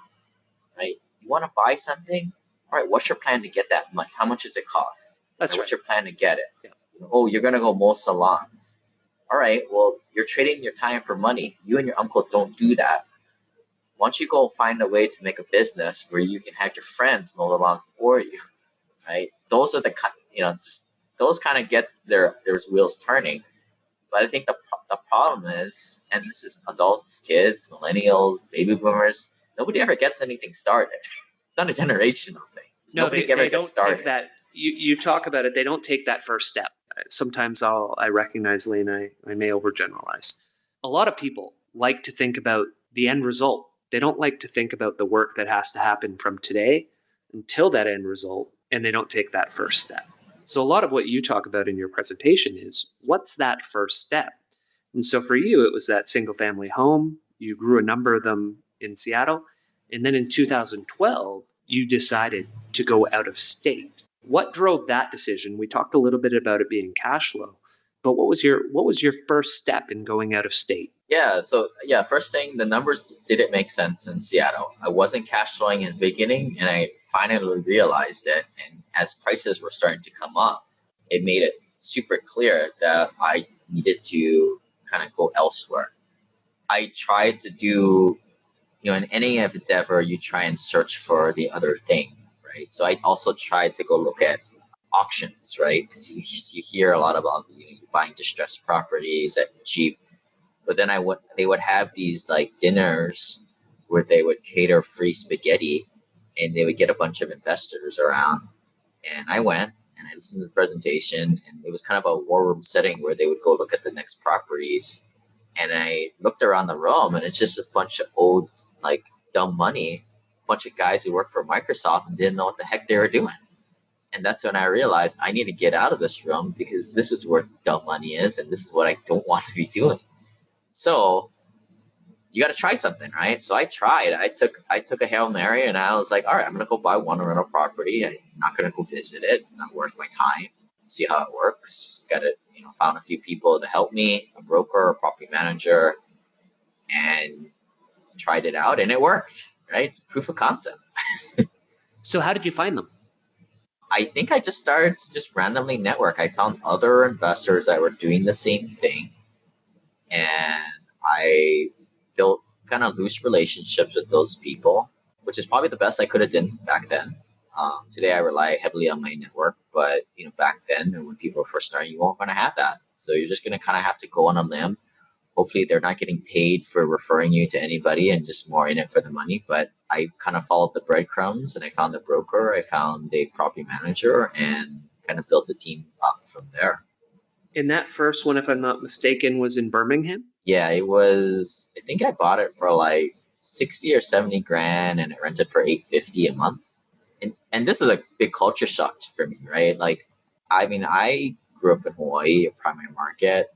right? You want to buy something? All right, what's your plan to get that money? How much does it cost? That's right. What's your plan to get it? Yeah. You're going to go mow salons. All right, well, you're trading your time for money. You and your uncle don't do that. Why don't you go find a way to make a business where you can have your friends mow the lawns for you, right? Those are those kind of get their wheels turning. But I think the problem is, and this is adults, kids, millennials, baby boomers, nobody ever gets anything started. It's not a generational thing. Nobody ever gets started. Take that. You talk about it. They don't take that first step. Sometimes I recognize, Lane, I may overgeneralize. A lot of people like to think about the end result. They don't like to think about the work that has to happen from today until that end result, and they don't take that first step. So a lot of what you talk about in your presentation is, what's that first step? And so for you, it was that single family home. You grew a number of them in Seattle. And then in 2012, you decided to go out of state. What drove that decision? We talked a little bit about it being cash flow, but what was your first step in going out of state? Yeah, so first thing, the numbers didn't make sense in Seattle. I wasn't cash flowing in the beginning, and I finally realized it. And as prices were starting to come up, it made it super clear that I needed to kind of go elsewhere. I tried to do, in any endeavor, you try and search for the other thing, right? So I also tried to go look at auctions, right? Because you hear a lot about buying distressed properties at cheap. But then they would have these dinners where they would cater free spaghetti, and they would get a bunch of investors around. And I went and I listened to the presentation, and it was kind of a war room setting where they would go look at the next properties. And I looked around the room, and it's just a bunch of old, dumb money, a bunch of guys who worked for Microsoft and didn't know what the heck they were doing. And that's when I realized I need to get out of this room, because this is where dumb money is, and this is what I don't want to be doing. So you got to try something, right? So I tried. I took a Hail Mary, and I was like, all right, I'm going to go buy one rental property. I'm not going to go visit it. It's not worth my time. See how it works. Got it. Found a few people to help me, a broker, a property manager, and tried it out, and it worked, right? It's proof of concept. So how did you find them? I think I just started to just randomly network. I found other investors that were doing the same thing, and I built kind of loose relationships with those people, which is probably the best I could have done back then. Today I rely heavily on my network, but back then when people were first starting, you weren't going to have that. So you're just going to kind of have to go on a limb. Hopefully they're not getting paid for referring you to anybody and just more in it for the money. But I kind of followed the breadcrumbs and I found a broker, I found a property manager, and kind of built the team up from there. And that first one, if I'm not mistaken, was in Birmingham? Yeah, it was, I think I bought it for like 60 or 70 grand and it rented for 850 a month. And this is a big culture shock for me, right? Like, I mean, I grew up in Hawaii, a primary market.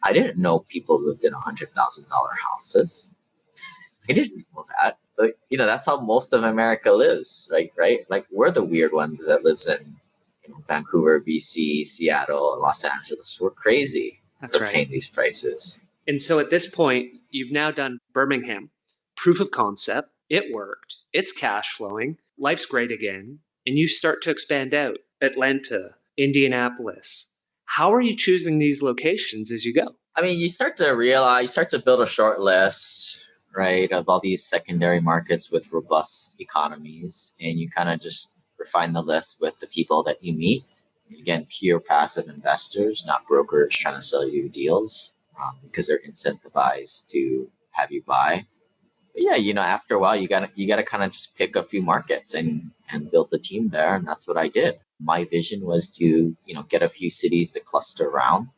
I didn't know people lived in $100,000 houses. I didn't know that. But, that's how most of America lives, right? Like, we're the weird ones that lives in Vancouver, BC, Seattle, Los Angeles. We're crazy. That's for right. Paying these prices. And so at this point, you've now done Birmingham, proof of concept. It worked. It's cash flowing. Life's great again. And you start to expand out. Atlanta, Indianapolis. How are you choosing these locations as you go? I mean, you start to build a short list, right, of all these secondary markets with robust economies. And you kind of just refine the list with the people that you meet. Again, pure passive investors, not brokers trying to sell you deals. Because they're incentivized to have you buy. But yeah, after a while, you gotta kind of just pick a few markets and build the team there, and that's what I did. My vision was to get a few cities to cluster around,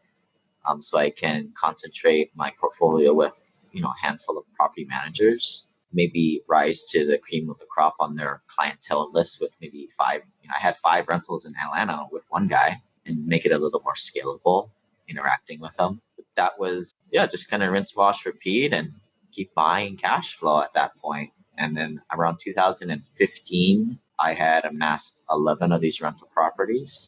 so I can concentrate my portfolio with a handful of property managers, maybe rise to the cream of the crop on their clientele list with maybe 5. I had 5 rentals in Atlanta with one guy, and make it a little more scalable, interacting with them. That was, just kind of rinse, wash, repeat, and keep buying cash flow at that point. And then around 2015, I had amassed 11 of these rental properties.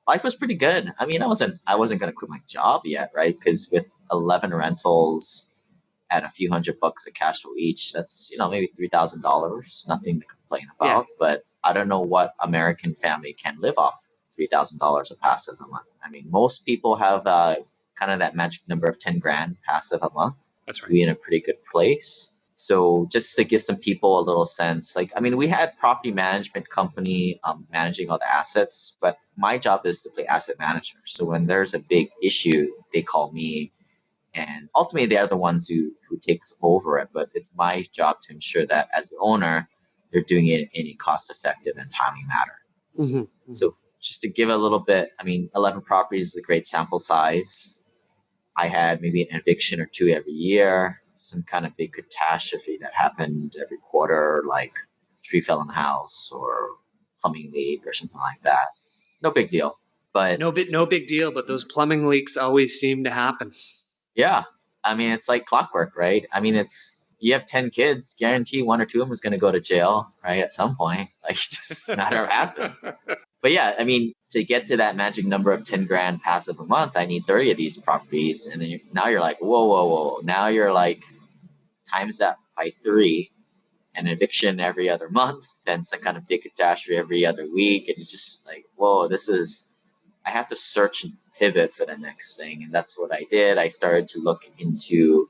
Life was pretty good. I mean, I wasn't going to quit my job yet, right? Because with 11 rentals at a few $100 of cash flow each, that's maybe $3,000. Nothing to complain about. Yeah. But I don't know what American family can live off $3,000 of passive a month. I mean, most people have kind of that magic number of 10 grand passive a month. That's right. We're in a pretty good place. So just to give some people a little sense, we had property management company managing all the assets, but my job is to play asset manager. So when there's a big issue, they call me, and ultimately they're the ones who takes over it. But it's my job to ensure that as the owner, they're doing it in a cost-effective and timely manner. Mm-hmm. So just to give a little bit, 11 properties is a great sample size. I had maybe an eviction or 2 every year, some kind of big catastrophe that happened every quarter, like tree fell in the house or plumbing leak or something like that. No big deal. But no big deal, but those plumbing leaks always seem to happen. Yeah. It's like clockwork, right? You have 10 kids, guarantee 1 or 2 of them is going to go to jail, right? At some point, just a matter of happening. But yeah, to get to that magic number of 10 grand passive a month, I need 30 of these properties. And then now you're like, whoa. Now you're like, times that by 3, an eviction every other month, and some kind of big catastrophe every other week. And it's just like, whoa, I have to search and pivot for the next thing. And that's what I did. I started to look into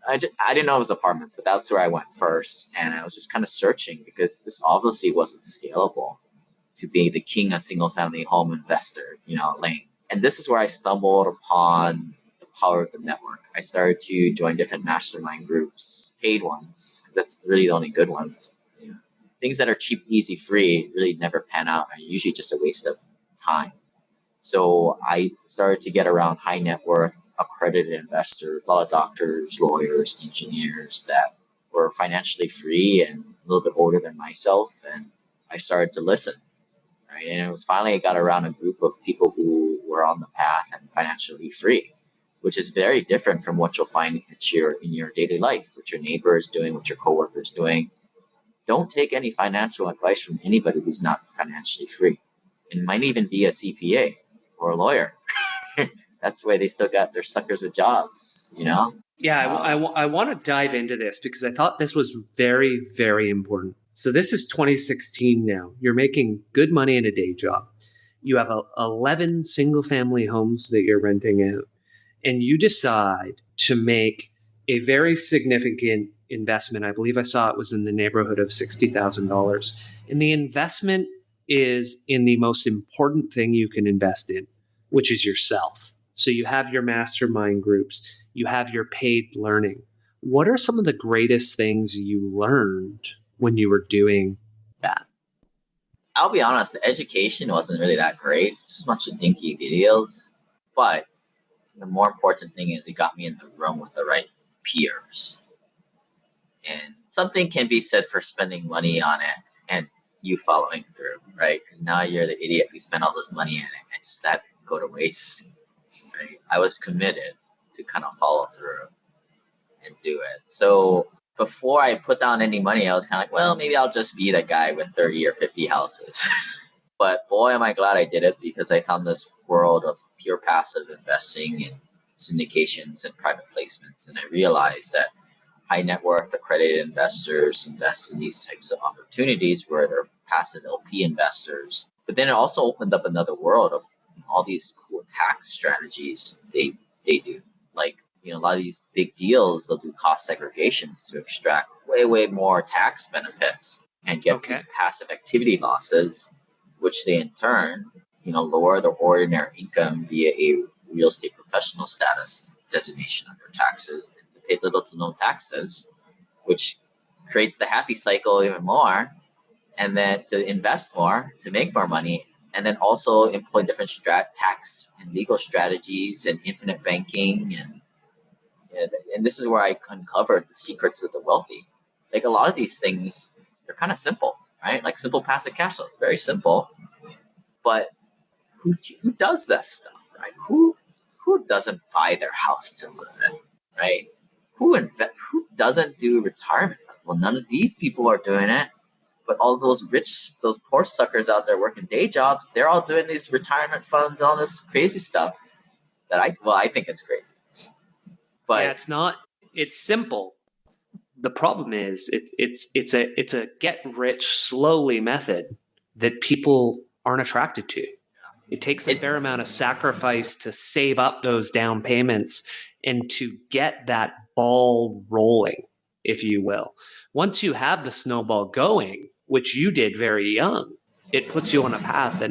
I didn't know it was apartments, but that's where I went first. And I was just kind of searching because this obviously wasn't scalable to be the king of single family home investor, Lane. And this is where I stumbled upon the power of the network. I started to join different mastermind groups, paid ones, because that's really the only good ones. Things that are cheap, easy, free really never pan out. Are usually just a waste of time. So I started to get around high net worth, accredited investors, a lot of doctors, lawyers, engineers that were financially free and a little bit older than myself. And I started to listen, right? And it was finally I got around a group of people who were on the path and financially free, which is very different from what you'll find in your daily life, what your neighbor is doing, what your coworker is doing. Don't take any financial advice from anybody who's not financially free. It might even be a CPA or a lawyer. That's the way they still got their suckers with jobs, Yeah, I want to dive into this because I thought this was very, very important. So this is 2016 now. You're making good money in a day job. You have 11 single family homes that you're renting out, and you decide to make a very significant investment. I believe I saw it was in the neighborhood of $60,000. And the investment is in the most important thing you can invest in, which is yourself. So you have your mastermind groups, you have your paid learning. What are some of the greatest things you learned when you were doing that? I'll be honest, the education wasn't really that great. It's just a bunch of dinky videos. But the more important thing is it got me in the room with the right peers. And something can be said for spending money on it and you following through, right? Because now you're the idiot who spent all this money in it and just that go to waste, right? I was committed to kind of follow through and do it. So before I put down any money, I was kind of like, well, maybe I'll just be that guy with 30 or 50 houses. But boy, am I glad I did it, because I found this world of pure passive investing in syndications and private placements. And I realized that high net worth accredited investors invest in these types of opportunities where they're passive LP investors. But then it also opened up another world of all these cool tax strategies they do. Like, a lot of these big deals, they'll do cost segregations to extract way more tax benefits and get these passive activity losses, which they in turn, lower their ordinary income via a real estate professional status designation under taxes, and to pay little to no taxes, which creates the happy cycle even more, and then to invest more, to make more money, and then also employ different tax and legal strategies and infinite banking. And this is where I uncovered the secrets of the wealthy. Like, a lot of these things, they're kind of simple, right? Like Simple Passive Cashflow, it's very simple. But who does this stuff, right? Who doesn't buy their house to live in, right? Who doesn't do retirement? Well, none of these people are doing it. But all those poor suckers out there working day jobs, they're all doing these retirement funds and all this crazy stuff that I think it's crazy. But yeah, it's simple. The problem is it's a get rich slowly method that people aren't attracted to. It takes a fair amount of sacrifice to save up those down payments and to get that ball rolling, if you will. Once you have the snowball going, which you did very young, it puts you on a path that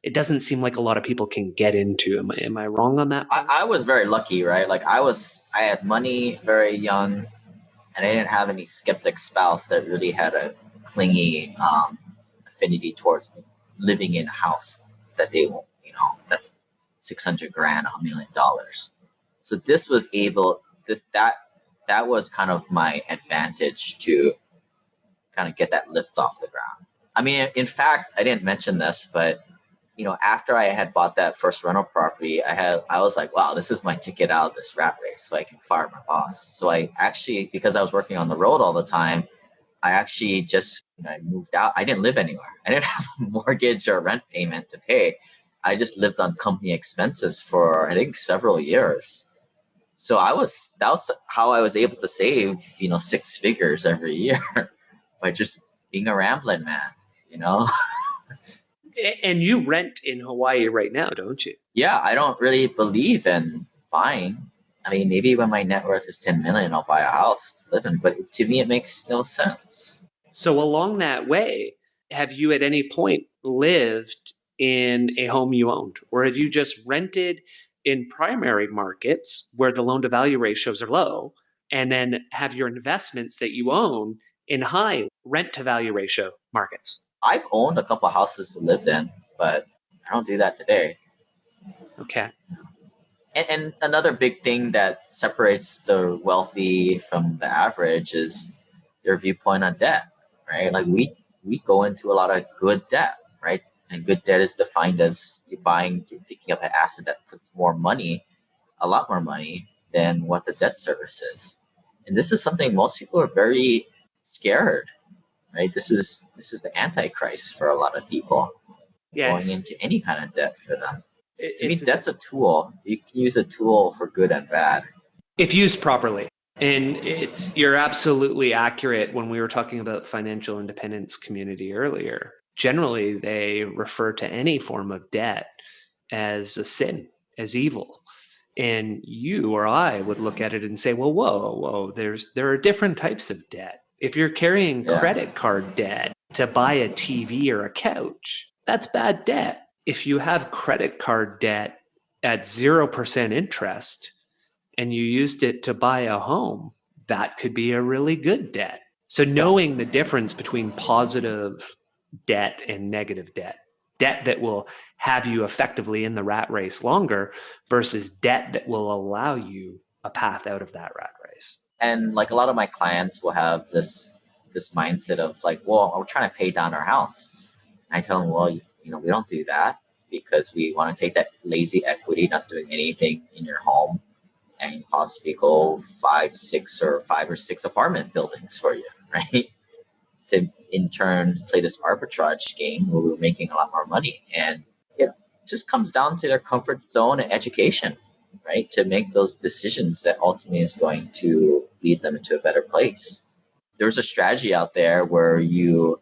it doesn't seem like a lot of people can get into. Am I wrong on that? I was very lucky, right? Like I had money very young, and I didn't have any skeptic spouse that really had a clingy affinity towards living in a house that they won't, that's $600,000, $1 million. So this was that was kind of my advantage to kind of get that lift off the ground. I mean, in fact, I didn't mention this, but after I had bought that first rental property, I was like, wow, this is my ticket out of this rat race, so I can fire my boss. So I actually, because I was working on the road all the time, I actually just I moved out. I didn't live anywhere. I didn't have a mortgage or rent payment to pay. I just lived on company expenses for, I think, several years. So that was how I was able to save, 6 figures every year by just being a rambling man, And you rent in Hawaii right now, don't you? Yeah, I don't really believe in buying. I mean, maybe when my net worth is 10 million, I'll buy a house to live in, but to me, it makes no sense. So along that way, have you at any point lived in a home you owned, or have you just rented in primary markets where the loan to value ratios are low, and then have your investments that you own in high rent to value ratio markets? I've owned a couple of houses to live in, but I don't do that today. Okay. And another big thing that separates the wealthy from the average is their viewpoint on debt, right? Like we go into a lot of good debt, right? And good debt is defined as you're picking up an asset that puts more money, a lot more money than what the debt service is. And this is something most people are very scared, right? This is the antichrist for a lot of people. Going into any kind of debt for them. To me, debt's a tool. You can use a tool for good and bad. If used properly. And you're absolutely accurate when we were talking about financial independence community earlier. Generally, they refer to any form of debt as a sin, as evil. And you or I would look at it and say, well, whoa, there are different types of debt. If you're carrying Yeah. credit card debt to buy a TV or a couch, that's bad debt. If you have credit card debt at 0% interest and you used it to buy a home, that could be a really good debt. So knowing the difference between positive debt and negative debt that will have you effectively in the rat race longer versus debt that will allow you a path out of that rat race. And like a lot of my clients will have this mindset of like, well, we're trying to pay down our house. And I tell them, well, we don't do that because we want to take that lazy equity, not doing anything in your home, and possibly go five or six apartment buildings for you, right? To in turn play this arbitrage game where we're making a lot more money. And it just comes down to their comfort zone and education, right? To make those decisions that ultimately is going to lead them into a better place. There's a strategy out there where you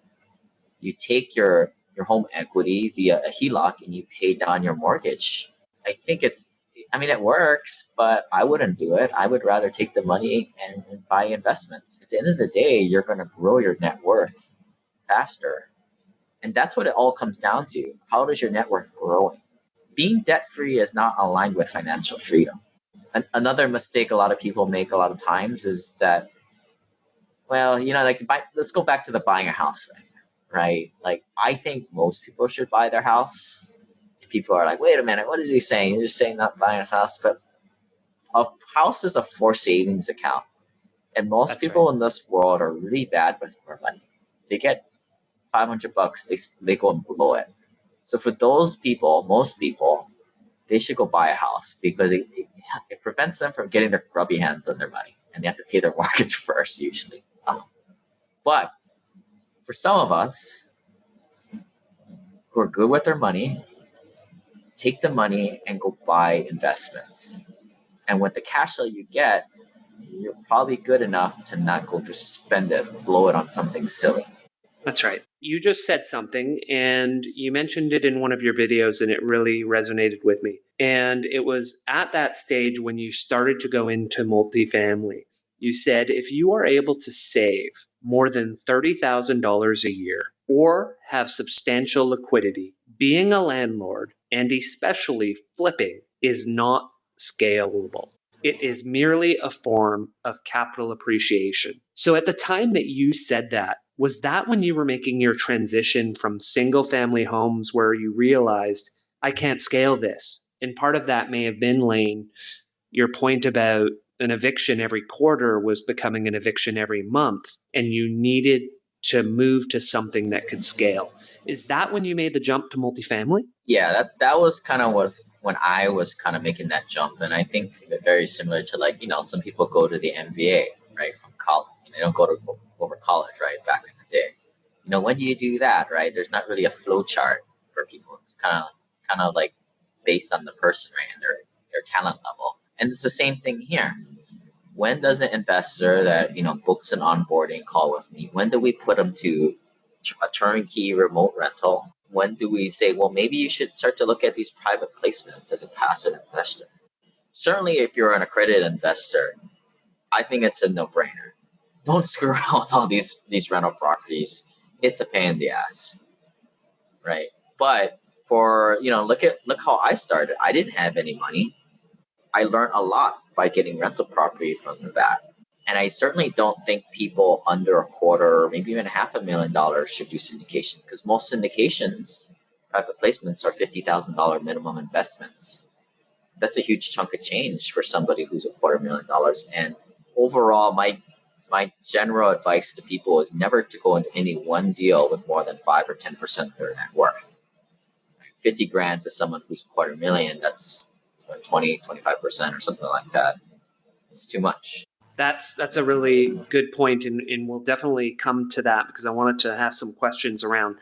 take your home equity via a HELOC and you pay down your mortgage. It works, but I wouldn't do it. I would rather take the money and buy investments. At the end of the day, you're going to grow your net worth faster. And that's what it all comes down to. How does your net worth growing? Being debt-free is not aligned with financial freedom. Another mistake a lot of people make a lot of times is that, well, let's go back to the buying a house thing, right? Like, I think most people should buy their house. People are like, wait a minute, what is he saying? He's just saying not buying a house. But a house is a forced savings account. And most people in this world are really bad with their money. They get $500, they go and blow it. So for those people, most people, they should go buy a house because it prevents them from getting their grubby hands on their money. And they have to pay their mortgage first, usually. But for some of us who are good with their money, take the money and go buy investments. And with the cash flow you get, you're probably good enough to not go just spend it, blow it on something silly. That's right. You just said something and you mentioned it in one of your videos and it really resonated with me. And it was at that stage when you started to go into multifamily. You said if you are able to save more than $30,000 a year or have substantial liquidity, being a landlord and especially flipping is not scalable. It is merely a form of capital appreciation. So at the time that you said that, was that when you were making your transition from single family homes where you realized, I can't scale this? And part of that may have been, Lane, your point about an eviction every quarter was becoming an eviction every month, and you needed to move to something that could scale. Is that when you made the jump to multifamily? Yeah, that was kind of when I was kind of making that jump. And I think very similar to some people go to the MBA, right, from college. They don't go to over college, right, back in the day. When you do that, right, there's not really a flow chart for people. It's kind of like based on the person, right, and their talent level. And it's the same thing here. When does an investor that books an onboarding call with me, when do we put them to a turnkey remote rental? When do we say, well, maybe you should start to look at these private placements as a passive investor? Certainly, if you're an accredited investor, I think it's a no-brainer. Don't screw around with all these rental properties. It's a pain in the ass, right? But for look how I started. I didn't have any money. I learned a lot by getting rental property from the bat. And I certainly don't think people under a quarter or maybe even $500,000 should do syndication, because most syndications, private placements, are $50,000 minimum investments. That's a huge chunk of change for somebody who's $250,000. And overall, my general advice to people is never to go into any one deal with more than 5 or 10% of their net worth. 50 grand to someone who's $250,000, that's 20, 25% or something like that. It's too much. That's a really good point, and we'll definitely come to that because I wanted to have some questions around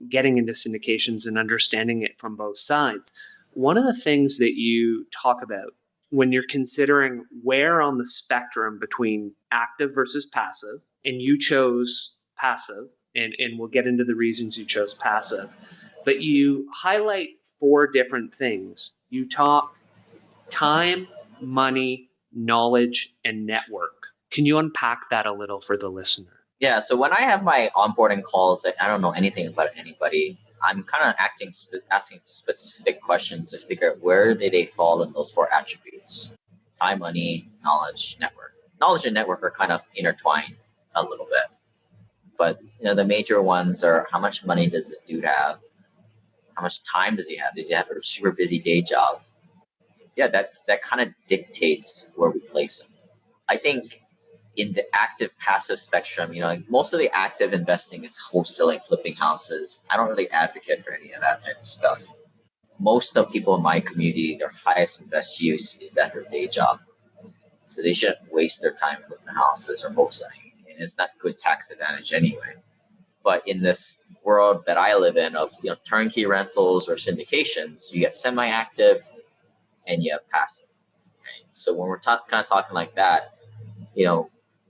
getting into syndications and understanding it from both sides. One of the things that you talk about when you're considering where on the spectrum between active versus passive, and you chose passive, and we'll get into the reasons you chose passive, but you highlight 4 different things. You talk time, money, knowledge, and network. Can you unpack that a little for the listener? Yeah, so when I have my onboarding calls, I don't know anything about anybody. I'm kind of asking specific questions to figure out where they fall in those 4 attributes: time, money, knowledge, network. Knowledge and network are kind of intertwined a little bit, but the major ones are: how much money does this dude have? How much time does he have? Does he have a super busy day job? Yeah, that kind of dictates where we place him. I think in the active passive spectrum, most of the active investing is wholesaling, flipping houses. I don't really advocate for any of that type of stuff. Most of people in my community, their highest and best use is at their day job. So they shouldn't waste their time flipping houses or wholesaling. And it's not good tax advantage anyway. But in this world that I live in of turnkey rentals or syndications, you have semi-active and you have passive. Right? So when we're kind of talking like that,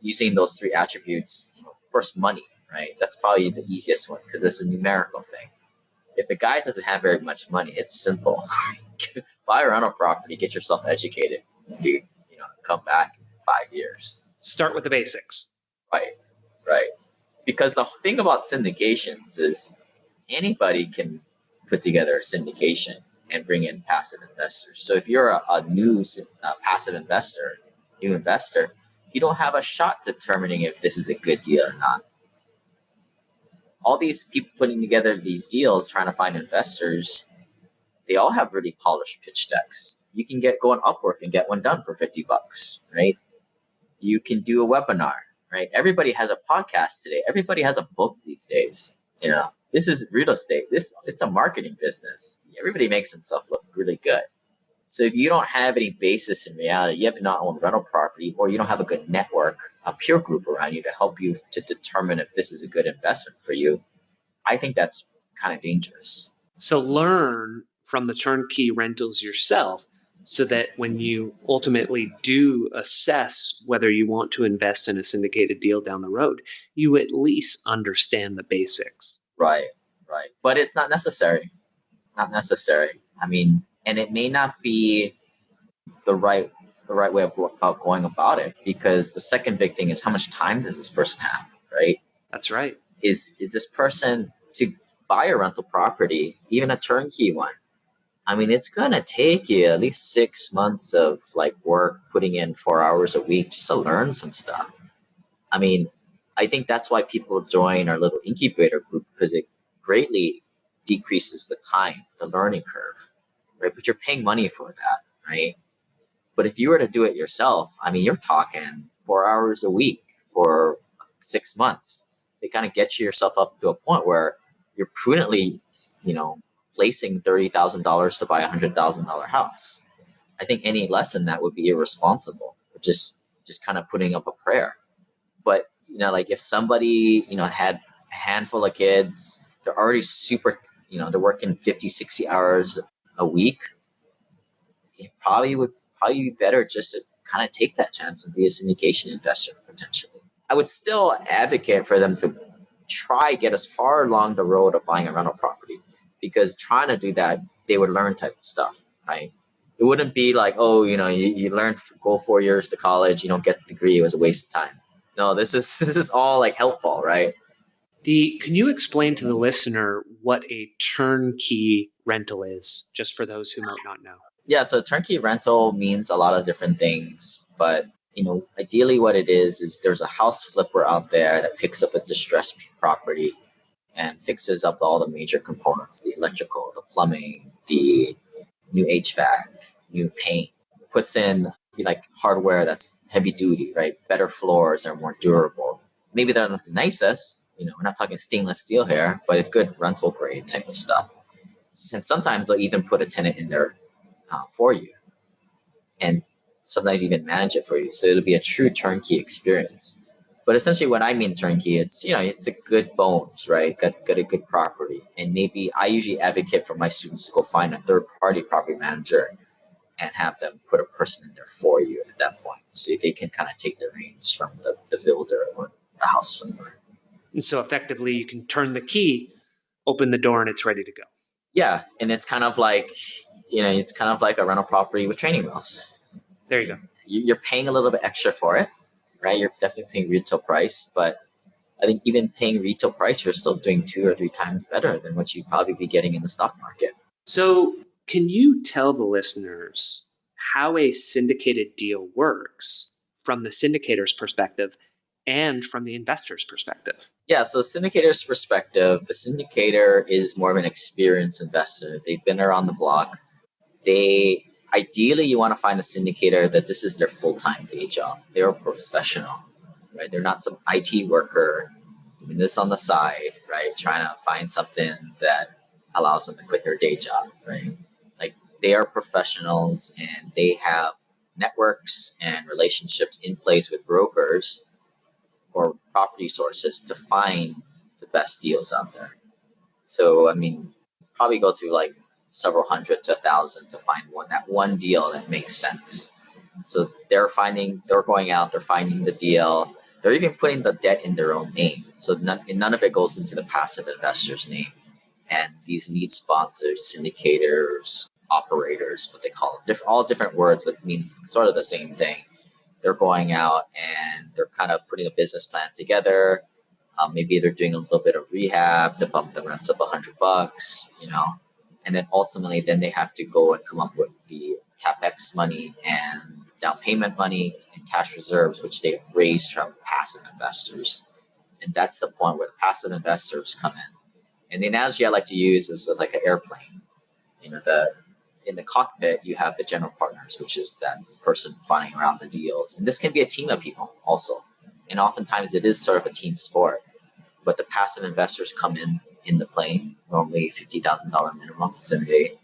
using those 3 attributes, first, money, right? That's probably the easiest one because it's a numerical thing. If a guy doesn't have very much money, it's simple. Buy a rental property, get yourself educated, dude. Come back in 5 years. Start with the basics. Right. Because the thing about syndications is anybody can put together a syndication and bring in passive investors. So if you're a new passive investor, you don't have a shot determining if this is a good deal or not. All these people putting together these deals, trying to find investors, they all have really polished pitch decks. You can go on Upwork and get one done for $50, right? You can do a webinar, right? Everybody has a podcast today. Everybody has a book these days. This is real estate. It's a marketing business. Everybody makes themselves look really good. So if you don't have any basis in reality, you have not own rental property, or you don't have a good network, a peer group around you to help you to determine if this is a good investment for you, I think that's kind of dangerous. So learn from the turnkey rentals yourself so that when you ultimately do assess whether you want to invest in a syndicated deal down the road, you at least understand the basics. Right. But it's not necessary. I mean, and it may not be the right way of going about it, because the second big thing is how much time does this person have, right? That's right. Is this person to buy a rental property, even a turnkey one? I mean, it's going to take you at least 6 months of work, putting in 4 hours a week just to learn some stuff. I mean, I think that's why people join our little incubator group, because it greatly decreases the time, the learning curve, right? But you're paying money for that, right? But if you were to do it yourself, I mean, you're talking 4 hours a week for 6 months. They kind of get yourself up to a point where you're prudently, placing $30,000 to buy $100,000 house. I think any less than that would be irresponsible, just kind of putting up a prayer. But if somebody had a handful of kids, they're already super, they're working 50, 60 hours a week, it probably would be better just to kind of take that chance and be a syndication investor potentially. I would still advocate for them to try get as far along the road of buying a rental property, because trying to do that, they would learn type of stuff, right? It wouldn't be like, you learn, go 4 years to college, you don't get the degree, it was a waste of time. No, this is all helpful, right? Can you explain to the listener what a turnkey rental is, just for those who might not know? Yeah, so turnkey rental means a lot of different things, but ideally what it is there's a house flipper out there that picks up a distressed property and fixes up all the major components, the electrical, the plumbing, the new HVAC, new paint, puts in hardware that's heavy duty, right? Better floors are more durable. Maybe they're not the nicest, we're not talking stainless steel here, but it's good rental grade type of stuff. And sometimes they'll even put a tenant in there for you, and sometimes even manage it for you. So it'll be a true turnkey experience. But essentially what I mean turnkey, it's, it's a good bones, right? Got a good property. And maybe I usually advocate for my students to go find a third-party property manager and have them put a person in there for you at that point. So they can kind of take the reins from the builder or the house flipper. And so effectively you can turn the key, open the door, and it's ready to go. Yeah. And it's kind of like, it's kind of like a rental property with training wheels. There you go. You're paying a little bit extra for it, right? You're definitely paying retail price, but I think even paying retail price, you're still doing 2 or 3 times better than what you'd probably be getting in the stock market. So can you tell the listeners how a syndicated deal works from the syndicator's perspective and from the investor's perspective? Yeah, so syndicator's perspective, the syndicator is more of an experienced investor. They've been around the block. Ideally, you want to find a syndicator that this is their full-time day job. They're a professional, right? They're not some IT worker doing this on the side, right? Trying to find something that allows them to quit their day job, right? Like, they are professionals and they have networks and relationships in place with brokers or property sources to find the best deals out there. So, I mean, probably go through like several hundred to 1,000 to find that one deal that makes sense. So they're going out, they're finding the deal. They're even putting the debt in their own name. So none of it goes into the passive investor's name. And these need sponsors, syndicators, operators, what they call it, all different words, but it means sort of the same thing. They're going out and they're kind of putting a business plan together. Maybe they're doing a little bit of rehab to bump the rents up $100, and then ultimately then they have to go and come up with the CapEx money and down payment money and cash reserves, which they raise from passive investors. And that's the point where the passive investors come in. And the analogy I like to use is like an airplane. In the cockpit, you have the general partners, which is that person finding around the deals. And this can be a team of people also. And oftentimes it is sort of a team sport. But the passive investors come in the plane, normally $50,000 minimum. So they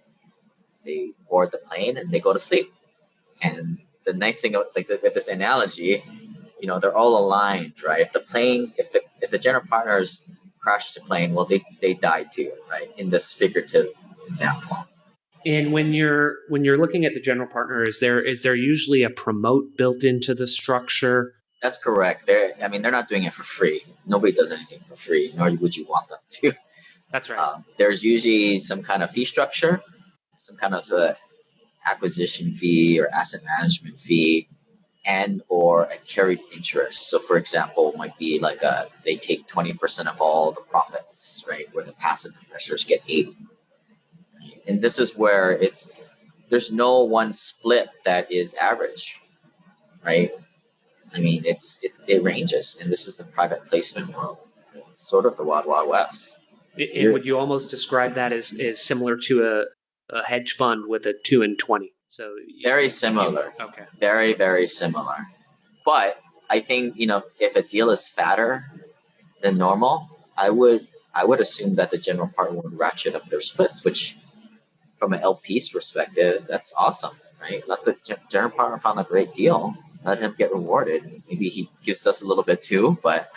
board the plane and they go to sleep. And the nice thing with this analogy, they're all aligned, right? If the general partners crash the plane, well, they died too, right? In this figurative example. And when you're looking at the general partner, is there usually a promote built into the structure? That's correct. They're not doing it for free. Nobody does anything for free, nor would you want them to. That's right. There's usually some kind of fee structure, some kind of acquisition fee or asset management fee, and or a carried interest. So, for example, it might be like they take 20% of all the profits, right? Where the passive investors get 80%. And this is where there's no one split that is average, right? I mean, it ranges, and this is the private placement world. It's sort of the Wild Wild West. And would you almost describe that as similar to a hedge fund with a 2 and 20? So very similar. Okay. Very, very similar. But I think, if a deal is fatter than normal, I would assume that the general partner would ratchet up their splits, which from an LP's perspective, that's awesome, right? Let the general partner find a great deal. Let him get rewarded. Maybe he gives us a little bit too, but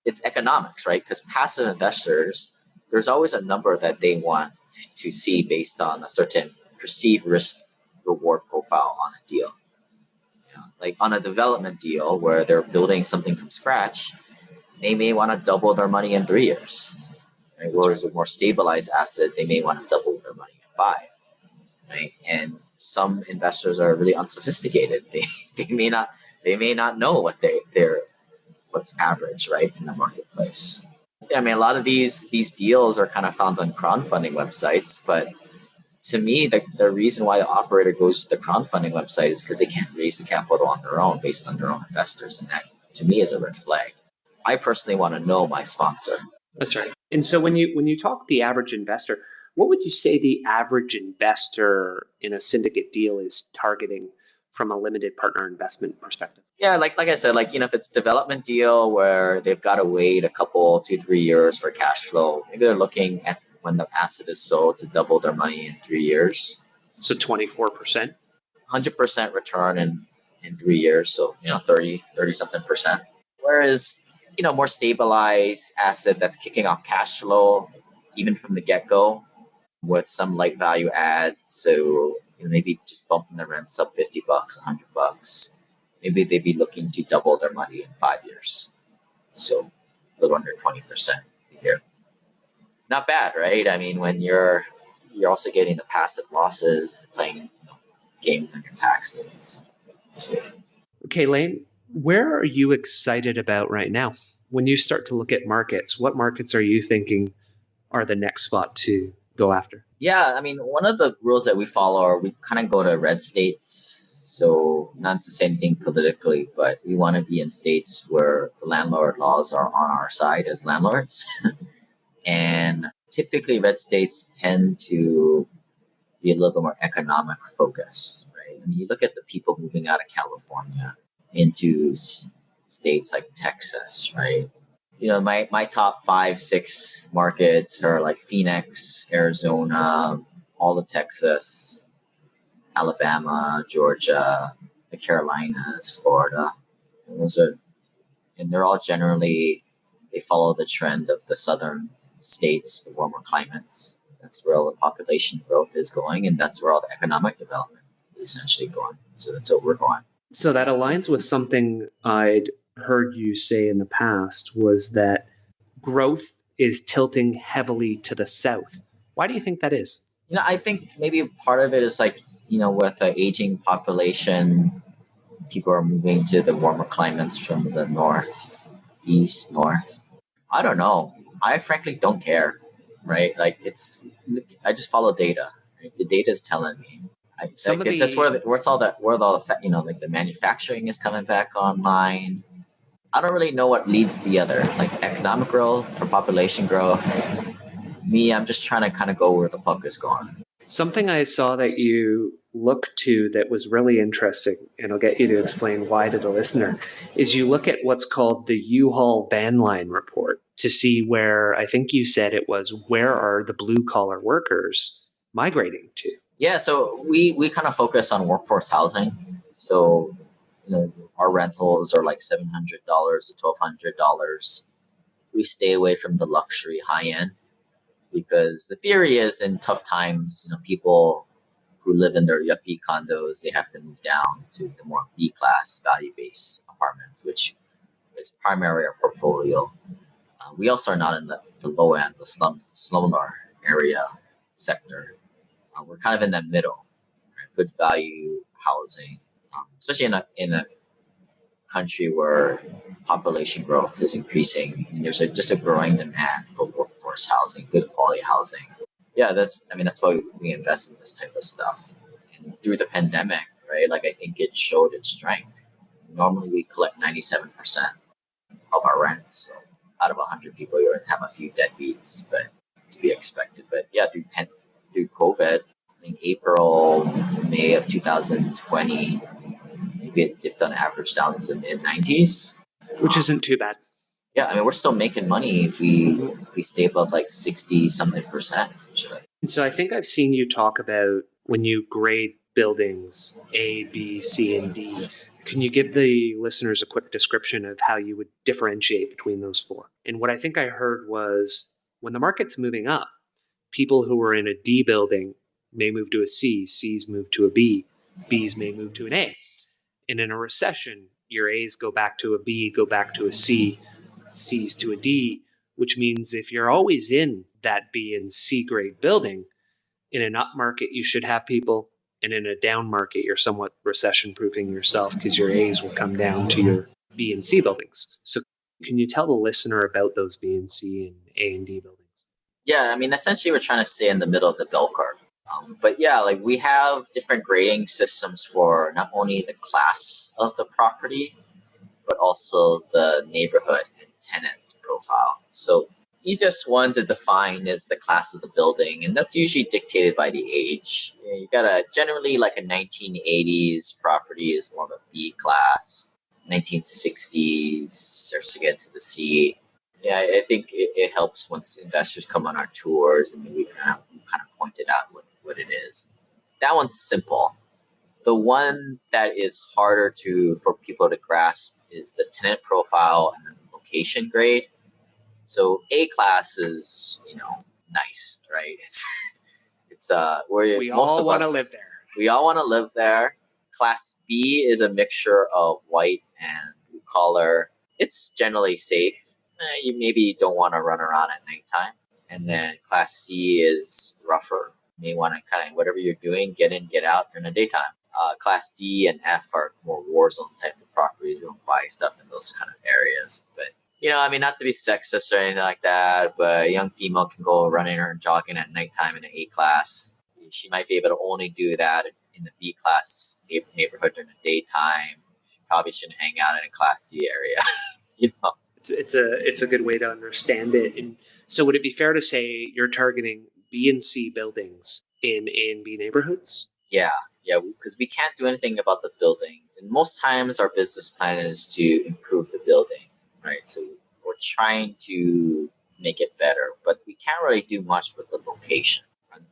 it's economics, right? Because passive investors, there's always a number that they want to see based on a certain perceived risk reward profile on a deal. Like on a development deal where they're building something from scratch, they may want to double their money in 3 years. Right? Whereas a more stabilized asset, they may want to double their money in 5. Right? And some investors are really unsophisticated. They may not know what's average, right, in the marketplace. I mean, a lot of these deals are kind of found on crowdfunding websites, but to me, the reason why the operator goes to the crowdfunding website is because they can't raise the capital on their own based on their own investors, and that to me is a red flag. I personally want to know my sponsor. That's right. And so when you talk the average investor, what would you say the average investor in a syndicate deal is targeting from a limited partner investment perspective? Yeah, like I said, if it's a development deal where they've got to wait a couple, 2-3 years for cash flow, maybe they're looking at when the asset is sold to double their money in 3 years. So 24%? 100% return in 3 years. So, 30 something percent. Whereas, more stabilized asset that's kicking off cash flow, even from the get-go, with some light value adds. So maybe just bumping the rents up $50, $100. Maybe they'd be looking to double their money in 5 years. So a little under 20% a year. Not bad, right? I mean, when you're also getting the passive losses, playing games on your taxes and stuff. So, Okay, Lane, where are you excited about right now? When you start to look at markets, what markets are you thinking are the next spot to go after? yeah, I mean, one of the rules that we follow are we kind of go to red states. So not to say anything politically, but we want to be in states where the landlord laws are on our side as landlords. And typically red states tend to be a little bit more economic focused, right? I mean, you look at the people moving out of California into states like Texas, right? My top 5-6 markets are like Phoenix, Arizona, all of Texas, Alabama, Georgia, the Carolinas, Florida. And they're all generally, they follow the trend of the southern states, the warmer climates. That's where all the population growth is going, and that's where all the economic development is essentially going. So that's where we're going. So that aligns with something I'd heard you say in the past, was that growth is tilting heavily to the south. Why do you think that is? I think maybe part of it is like, with an aging population, people are moving to the warmer climates from the north, east, north. I don't know. I frankly don't care, right? Like I just follow data. Right? The data is telling me. That's where all the like the manufacturing is coming back online. I don't really know what leads the other, like economic growth or population growth. Me, I'm just trying to kind of go where the puck is going. Something I saw that you look to that was really interesting, and I'll get you to explain why to the listener, is you look at what's called the U-Haul van line report to see where, I think you said it was, where are the blue collar workers migrating to? Yeah, so we kind of focus on workforce housing. So, our rentals are like $700 to $1,200. We stay away from the luxury high end because the theory is in tough times, people who live in their yuppie condos, they have to move down to the more B class value based apartments, which is primarily our portfolio. We also are not in the low end, the slumlord area sector. We're kind of in that middle, right? Good value housing, especially in a country where population growth is increasing. And there's just a growing demand for workforce housing, good quality housing. Yeah, that's why we invest in this type of stuff. And through the pandemic, right? Like I think it showed its strength. Normally we collect 97% of our rent. So out of 100 people, you're going to have a few deadbeats, but to be expected. But yeah, through COVID, in April, May of 2020, maybe it dipped on average down to the mid-90s. Which isn't too bad. Yeah, I mean, we're still making money if we stay above like 60-something%. And so I think I've seen you talk about when you grade buildings A, B, C, and D. Can you give the listeners a quick description of how you would differentiate between those four? And what I think I heard was when the market's moving up, people who are in a D building may move to a C, C's move to a B, B's may move to an A. And in a recession, your A's go back to a B, go back to a C, C's to a D, which means if you're always in that B and C grade building, in an up market, you should have people. And in a down market, you're somewhat recession proofing yourself because your A's will come down to your B and C buildings. So can you tell the listener about those B and C and A and D buildings? Yeah, I mean, essentially we're trying to stay in the middle of the bell curve. But yeah, like we have different grading systems for not only the class of the property, but also the neighborhood and tenant profile. So easiest one to define is the class of the building, and that's usually dictated by the age. You got generally like a 1980s property is more of a B class, 1960s starts to get to the C. Yeah, I think it helps once investors come on our tours and we kind of pointed out what it is. That one's simple. The one that is harder for people to grasp is the tenant profile and the location grade. So A class is, nice, right? It's where we most all of want to us live there. We all want to live there. Class B is a mixture of white and blue collar. It's generally safe. You maybe don't want to run around at nighttime. And then Class C is rougher. You may want to kind of, whatever you're doing, get in, get out during the daytime. Class D and F are more war zone type of properties. You don't buy stuff in those kind of areas. But, not to be sexist or anything like that, but a young female can go running or jogging at nighttime in an A class. She might be able to only do that in the B class neighborhood during the daytime. She probably shouldn't hang out in a Class C area. It's a good way to understand it. And so would it be fair to say you're targeting B and C buildings in A and B neighborhoods? Yeah, because we can't do anything about the buildings. And most times our business plan is to improve the building, right? So we're trying to make it better, but we can't really do much with the location.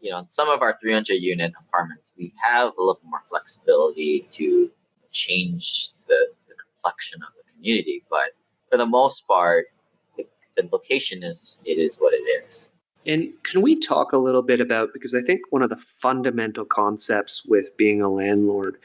In some of our 300 unit apartments, we have a little more flexibility to change the complexion of the community. But for the most part, the location is what it is. And can we talk a little bit about, because I think one of the fundamental concepts with being a landlord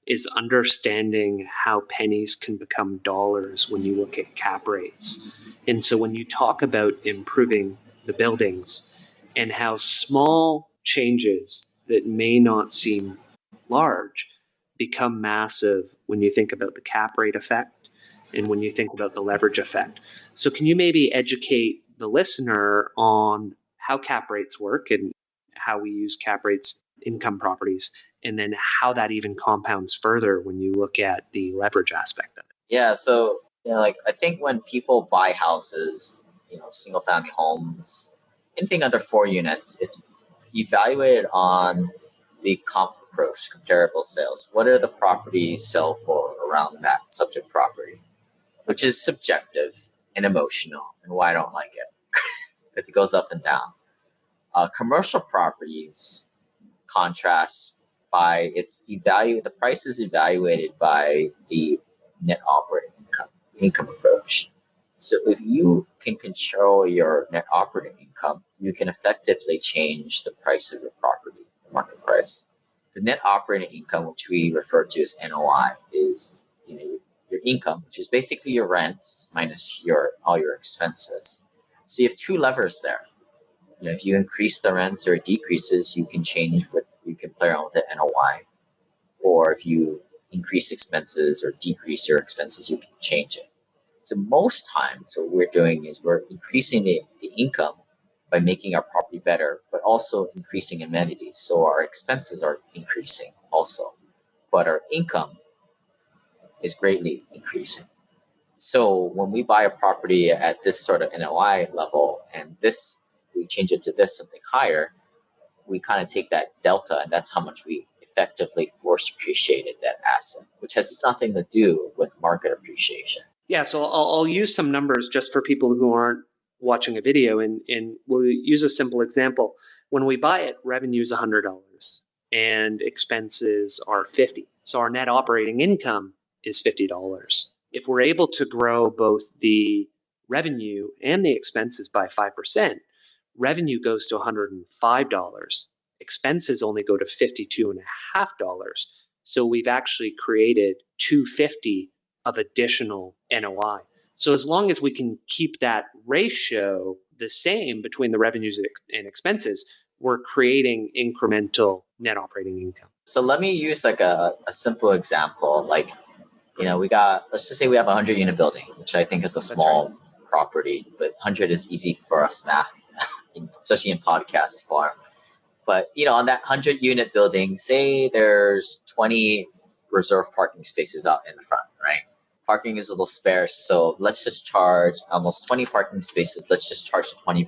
is understanding how pennies can become dollars when you look at cap rates. And so when you talk about improving the buildings and how small changes that may not seem large become massive when you think about the cap rate effect and when you think about the leverage effect. So can you maybe educate the listener on how cap rates work and how we use cap rates income properties, and then how that even compounds further when you look at the leverage aspect of it? Yeah, so I think when people buy houses, single family homes, anything under 4 units, it's evaluated on the comp approach, comparable sales. What are the properties sell for around that subject property, which is subjective and emotional, and why I don't like it. It goes up and down. Commercial properties contrast by the price is evaluated by the net operating income approach. So if you can control your net operating income, you can effectively change the price of your property, the market price. The net operating income, which we refer to as NOI, is your income, which is basically your rents minus all your expenses. So you have 2 levers there. If you increase the rents or it decreases, you can play around with the NOI. Or if you increase expenses or decrease your expenses, you can change it. So most times what we're doing is we're increasing the income by making our property better, but also increasing amenities. So our expenses are increasing also, but our income is greatly increasing. So when we buy a property at this sort of NOI level and we change it to something higher, we kind of take that delta, and that's how much we effectively force appreciated that asset, which has nothing to do with market appreciation. Yeah, so I'll use some numbers just for people who aren't watching a video, and we'll use a simple example. When we buy it, revenue is $100 and expenses are $50. So our net operating income is $50. If we're able to grow both the revenue and the expenses by 5%, revenue goes to $105. Expenses only go to $52.50. So we've actually created $250 of additional NOI. So as long as we can keep that ratio the same between the revenues and expenses, we're creating incremental net operating income. So let me use a simple example. Let's just say we have a 100 unit building, which I think is a small property, but 100 is easy for us math, especially in podcast form. But, on that 100 unit building, say there's 20 reserved parking spaces out in the front, right? Parking is a little sparse, so let's just charge almost 20 parking spaces. Let's just charge $20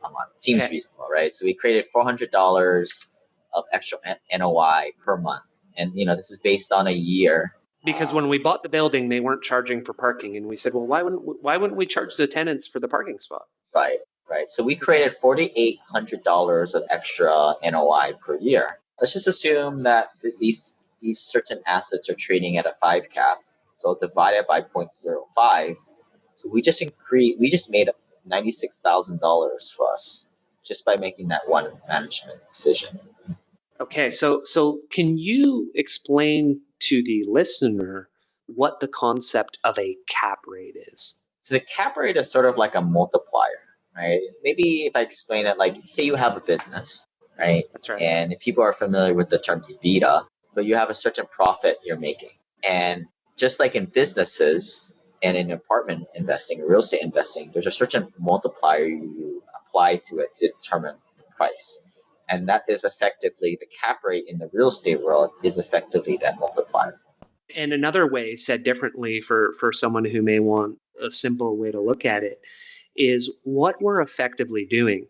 a month. Seems reasonable, right? So we created $400 of extra NOI per month. And, this is based on a year. Because when we bought the building, they weren't charging for parking. And we said, well, why wouldn't we charge the tenants for the parking spot? Right. So we created $4,800 of extra NOI per year. Let's just assume that these certain assets are trading at a 5 cap. So divided by 0.05. So we just made $96,000 for us just by making that one management decision. Okay, so can you explain to the listener what the concept of a cap rate is? So the cap rate is sort of like a multiplier, right? Maybe if I explain it like, say you have a business, right? That's right. And if people are familiar with the term EBITDA, but you have a certain profit you're making. And just like in businesses and in apartment investing, real estate investing, there's a certain multiplier you apply to it to determine the price. And that is effectively the cap rate in the real estate world is effectively that multiplier. And another way, said differently for someone who may want a simple way to look at it, is what we're effectively doing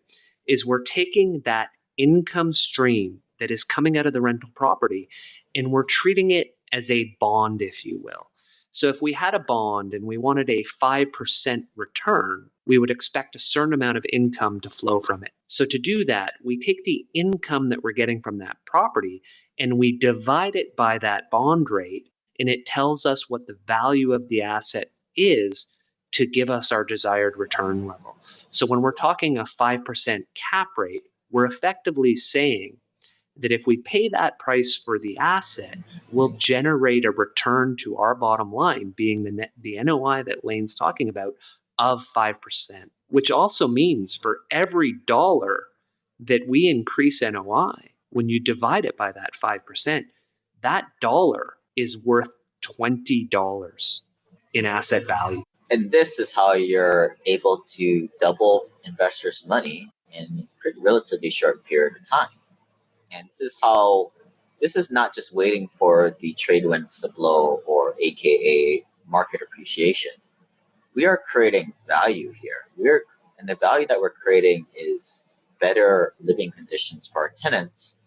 is we're taking that income stream that is coming out of the rental property and we're treating it as a bond, if you will. So if we had a bond and we wanted a 5% return, we would expect a certain amount of income to flow from it. So to do that, we take the income that we're getting from that property and we divide it by that bond rate, and it tells us what the value of the asset is to give us our desired return level. So when we're talking a 5% cap rate, we're effectively saying that if we pay that price for the asset, we'll generate a return to our bottom line, being the NOI that Lane's talking about, of 5%, which also means for every dollar that we increase NOI, when you divide it by that 5%, that dollar is worth $20 in asset value. And this is how you're able to double investors' money in a pretty relatively short period of time. And this is not just waiting for the trade winds to blow or AKA market appreciation. We are creating value here. And the value that we're creating is better living conditions for our tenants,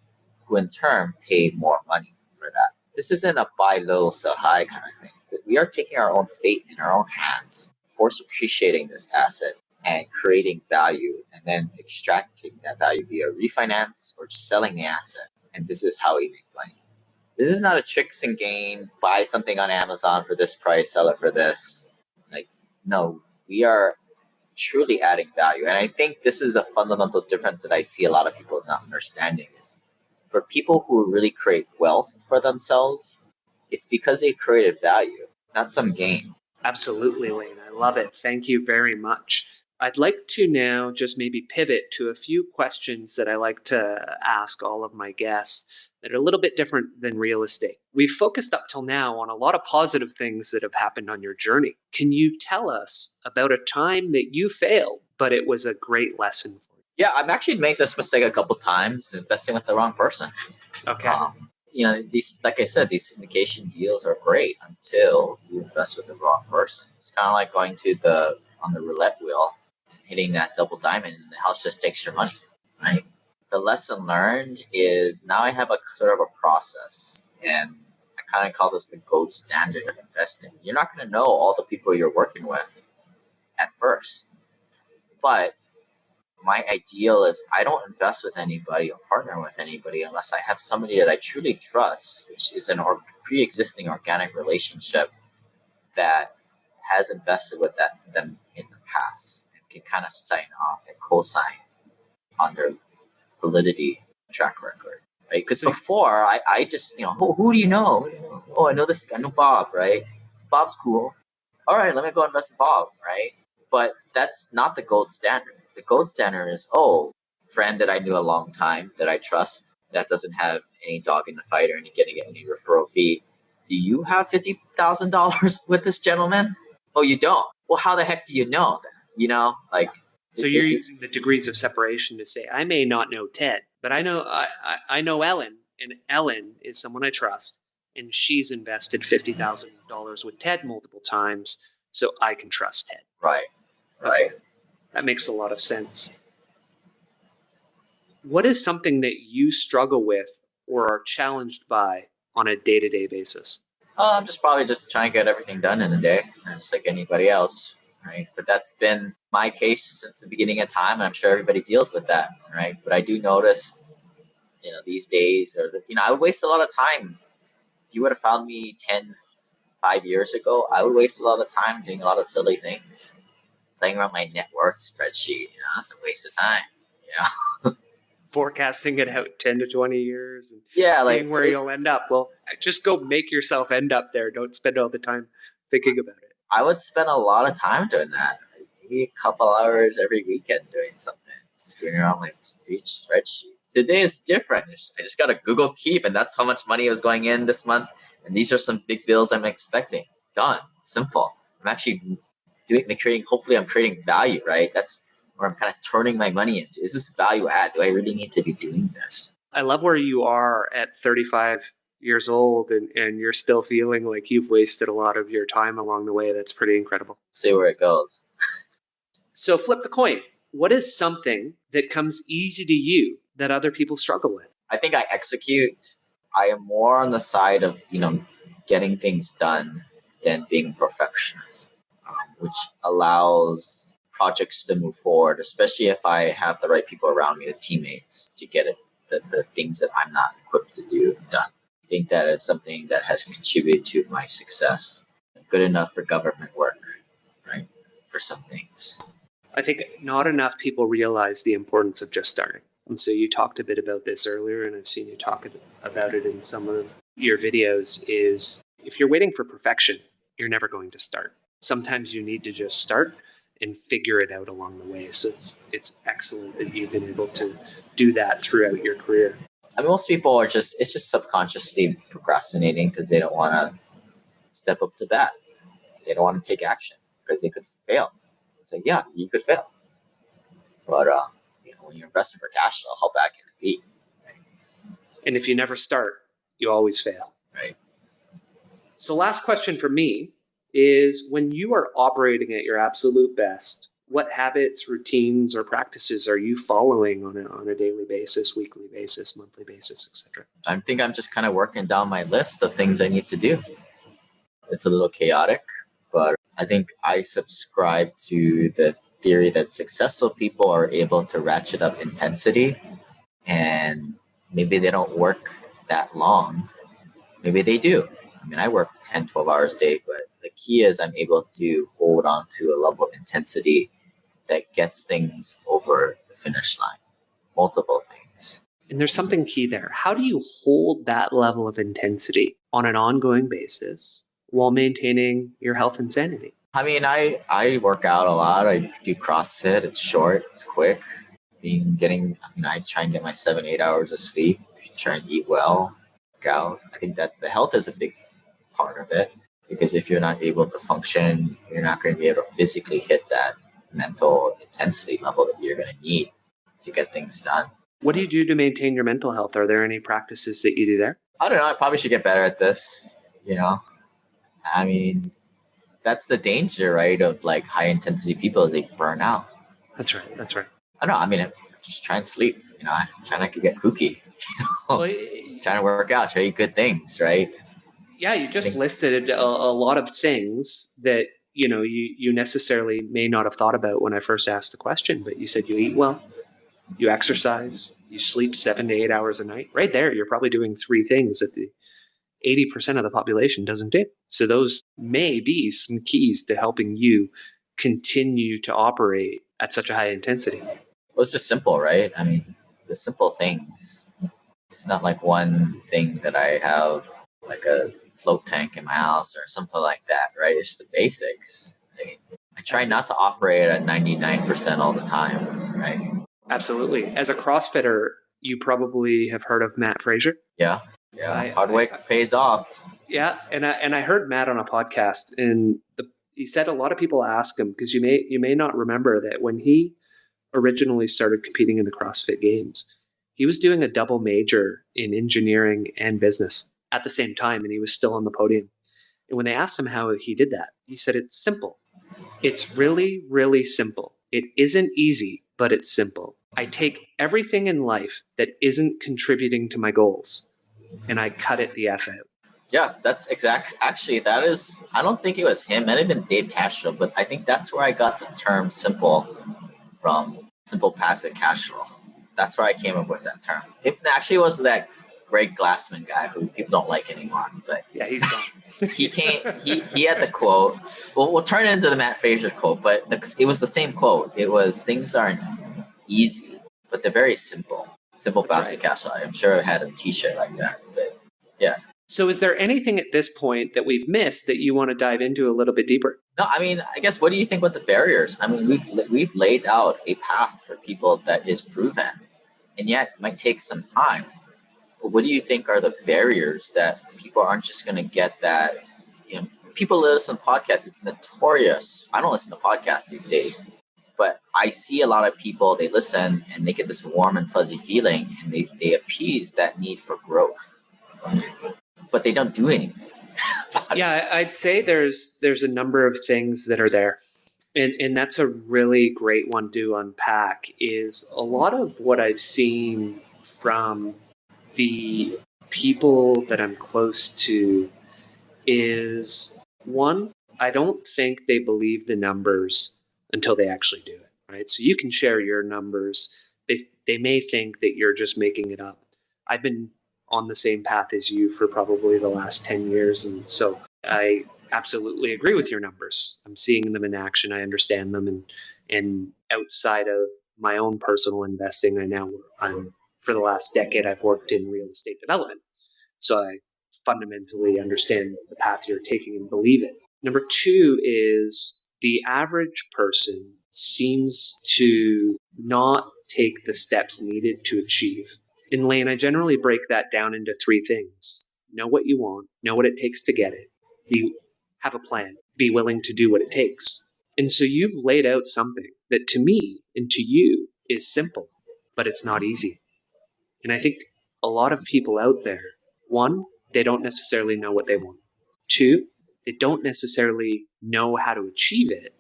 who in turn pay more money for that. This isn't a buy low, sell high kind of thing. We are taking our own fate in our own hands, force appreciating this asset and creating value and then extracting that value via refinance or just selling the asset. And this is how we make money. This is not a tricks and game, buy something on Amazon for this price, sell it for this. No, we are truly adding value. And I think this is a fundamental difference that I see a lot of people not understanding is for people who really create wealth for themselves, it's because they created value, not some gain. Absolutely, Lane. I love it. Thank you very much. I'd like to now just maybe pivot to a few questions that I like to ask all of my guests that are a little bit different than real estate. We've focused up till now on a lot of positive things that have happened on your journey. Can you tell us about a time that you failed, but it was a great lesson for you? Yeah, I've actually made this mistake a couple times, investing with the wrong person. Okay. Like I said, these syndication deals are great until you invest with the wrong person. It's kind of like going on the roulette wheel, hitting that double diamond, and the house just takes your money, right? The lesson learned is now I have a sort of a process, and I kind of call this the gold standard of investing. You're not going to know all the people you're working with at first, but my ideal is I don't invest with anybody or partner with anybody unless I have somebody that I truly trust, which is an pre-existing organic relationship that has invested with them in the past and can kind of sign off and co-sign on their validity track record, right? Because before I just, who do you know? Oh, I know this guy, I know Bob, right? Bob's cool. All right, let me go invest in Bob, right? But that's not the gold standard. The gold standard is, friend that I knew a long time that I trust, that doesn't have any dog in the fight or getting any referral fee. Do you have $50,000 with this gentleman? Oh, you don't? Well, how the heck do you know then? So you're using the degrees of separation to say, I may not know Ted, but I know Ellen, and Ellen is someone I trust, and she's invested $50,000 with Ted multiple times, so I can trust Ted. Right. Okay. That makes a lot of sense. What is something that you struggle with or are challenged by on a day-to-day basis? I'm just probably just trying to get everything done in a day, just like anybody else, right? But that's been my case since the beginning of time, and I'm sure everybody deals with that, right? But I do notice, these days, I would waste a lot of time. If you would have found me 5 years ago, I would waste a lot of time doing a lot of silly things, playing around my net worth spreadsheet. That's a waste of time. forecasting it out 10 to 20 years and Yeah, seeing where you'll end up. Well, just go make yourself end up there. Don't spend all the time thinking about it. I would spend a lot of time doing that. Maybe a couple hours every weekend doing something, screwing around my spreadsheets. Today is different. I just got a Google Keep, and that's how much money was going in this month. And these are some big bills I'm expecting. It's done. It's simple. I'm actually hopefully I'm creating value, right? That's where I'm kind of turning my money into. Is this value add? Do I really need to be doing this? I love where you are at 35 years old and you're still feeling like you've wasted a lot of your time along the way. That's pretty incredible. See where it goes. So flip the coin. What is something that comes easy to you that other people struggle with? I think I execute. I am more on the side of, getting things done than being perfectionist, which allows projects to move forward, especially if I have the right people around me, the teammates, to get it, the things that I'm not equipped to do done. I think that is something that has contributed to my success. Good enough for government work, right? For some things. I think not enough people realize the importance of just starting. And so you talked a bit about this earlier, and I've seen you talk about it in some of your videos, is if you're waiting for perfection, you're never going to start. Sometimes you need to just start and figure it out along the way. So it's excellent that you've been able to do that throughout your career. I mean, most people it's just subconsciously procrastinating because they don't want to step up to bat. They don't want to take action because they could fail. It's like, yeah, you could fail. But, when you're investing for cash flow, how bad can it be? Right? And if you never start, you always fail. Right. So last question for me is, when you are operating at your absolute best, what habits, routines, or practices are you following on a daily basis, weekly basis, monthly basis, etc.? I think I'm just kind of working down my list of things I need to do. It's a little chaotic, but I think I subscribe to the theory that successful people are able to ratchet up intensity, and maybe they don't work that long. Maybe they do. I mean, I work 10, 12 hours a day, but the key is I'm able to hold on to a level of intensity that gets things over the finish line. Multiple things. And there's something key there. How do you hold that level of intensity on an ongoing basis while maintaining your health and sanity? I mean, I work out a lot. I do CrossFit. It's short. It's quick. I try and get my 7-8 hours of sleep. Try and eat well. Work out. I think that the health is a big part of it, because if you're not able to function, you're not going to be able to physically hit that mental intensity level that you're going to need to get things done. What do you do to maintain your mental health? Are there any practices that you do there? I don't know. I probably should get better at this. I mean, that's the danger, right, of like high intensity people, is they burn out. That's right. I don't know. I mean, just try and sleep. I try not to get kooky. Trying to work out, try to eat good things, right? Yeah, you just listed a lot of things that you necessarily may not have thought about when I first asked the question. But you said you eat well, you exercise, you sleep 7 to 8 hours a night. Right there, you're probably doing 3 things that the 80% of the population doesn't do. So those may be some keys to helping you continue to operate at such a high intensity. Well, it's just simple, right? I mean, the simple things. It's not like one thing that I have like a float tank in my house or something like that, right? It's the basics. I try not to operate at 99% all the time, right? Absolutely. As a CrossFitter, you probably have heard of Matt Fraser. Yeah. Hard work pays off. Yeah, and I heard Matt on a podcast, and he said a lot of people ask him, because you may not remember that when he originally started competing in the CrossFit Games, he was doing a double major in engineering and business at the same time, and he was still on the podium. And when they asked him how he did that, he said, it's simple. It's really, really simple. It isn't easy, but it's simple. I take everything in life that isn't contributing to my goals, and I cut it the F out. Yeah, that's exact. Actually, that is, I don't think it was him. It might have been Dave Castro, but I think that's where I got the term simple from, Simple Passive Cashflow. That's where I came up with that term. It actually was that Greg Glassman guy who people don't like anymore. But yeah, he's gone. he had the quote. Well, we'll turn it into the Matt Fraser quote, but it was the same quote. It was, things aren't easy, but they're very simple. Simple That's Passive right. Cashflow. I'm sure I had a t-shirt like that, but yeah. So is there anything at this point that we've missed that you want to dive into a little bit deeper? No, I mean, I guess what do you think about the barriers? I mean, we've laid out a path for people that is proven, and yet it might take some time. But what do you think are the barriers that people aren't just going to get that? You know, people listen to podcasts. It's notorious. I don't listen to podcasts these days, but I see a lot of people. They listen and they get this warm and fuzzy feeling, and they appease that need for growth, but they don't do anything. Yeah, I'd say there's a number of things that are there. And that's a really great one to unpack is a lot of what I've seen from the people that I'm close to is one, I don't think they believe the numbers until they actually do it, right? So you can share your numbers. They may think that you're just making it up. I've been on the same path as you for probably the last 10 years. And so I absolutely agree with your numbers. I'm seeing them in action. I understand them. And outside of my own personal investing, I'm for the last decade, I've worked in real estate development. So I fundamentally understand the path you're taking and believe it. Number two is the average person seems to not take the steps needed to achieve. In Lane, I generally break that down into three things. Know what you want, know what it takes to get it, have a plan, be willing to do what it takes. And so you've laid out something that to me and to you is simple, but it's not easy. And I think a lot of people out there, one, they don't necessarily know what they want. Two, they don't necessarily know how to achieve it,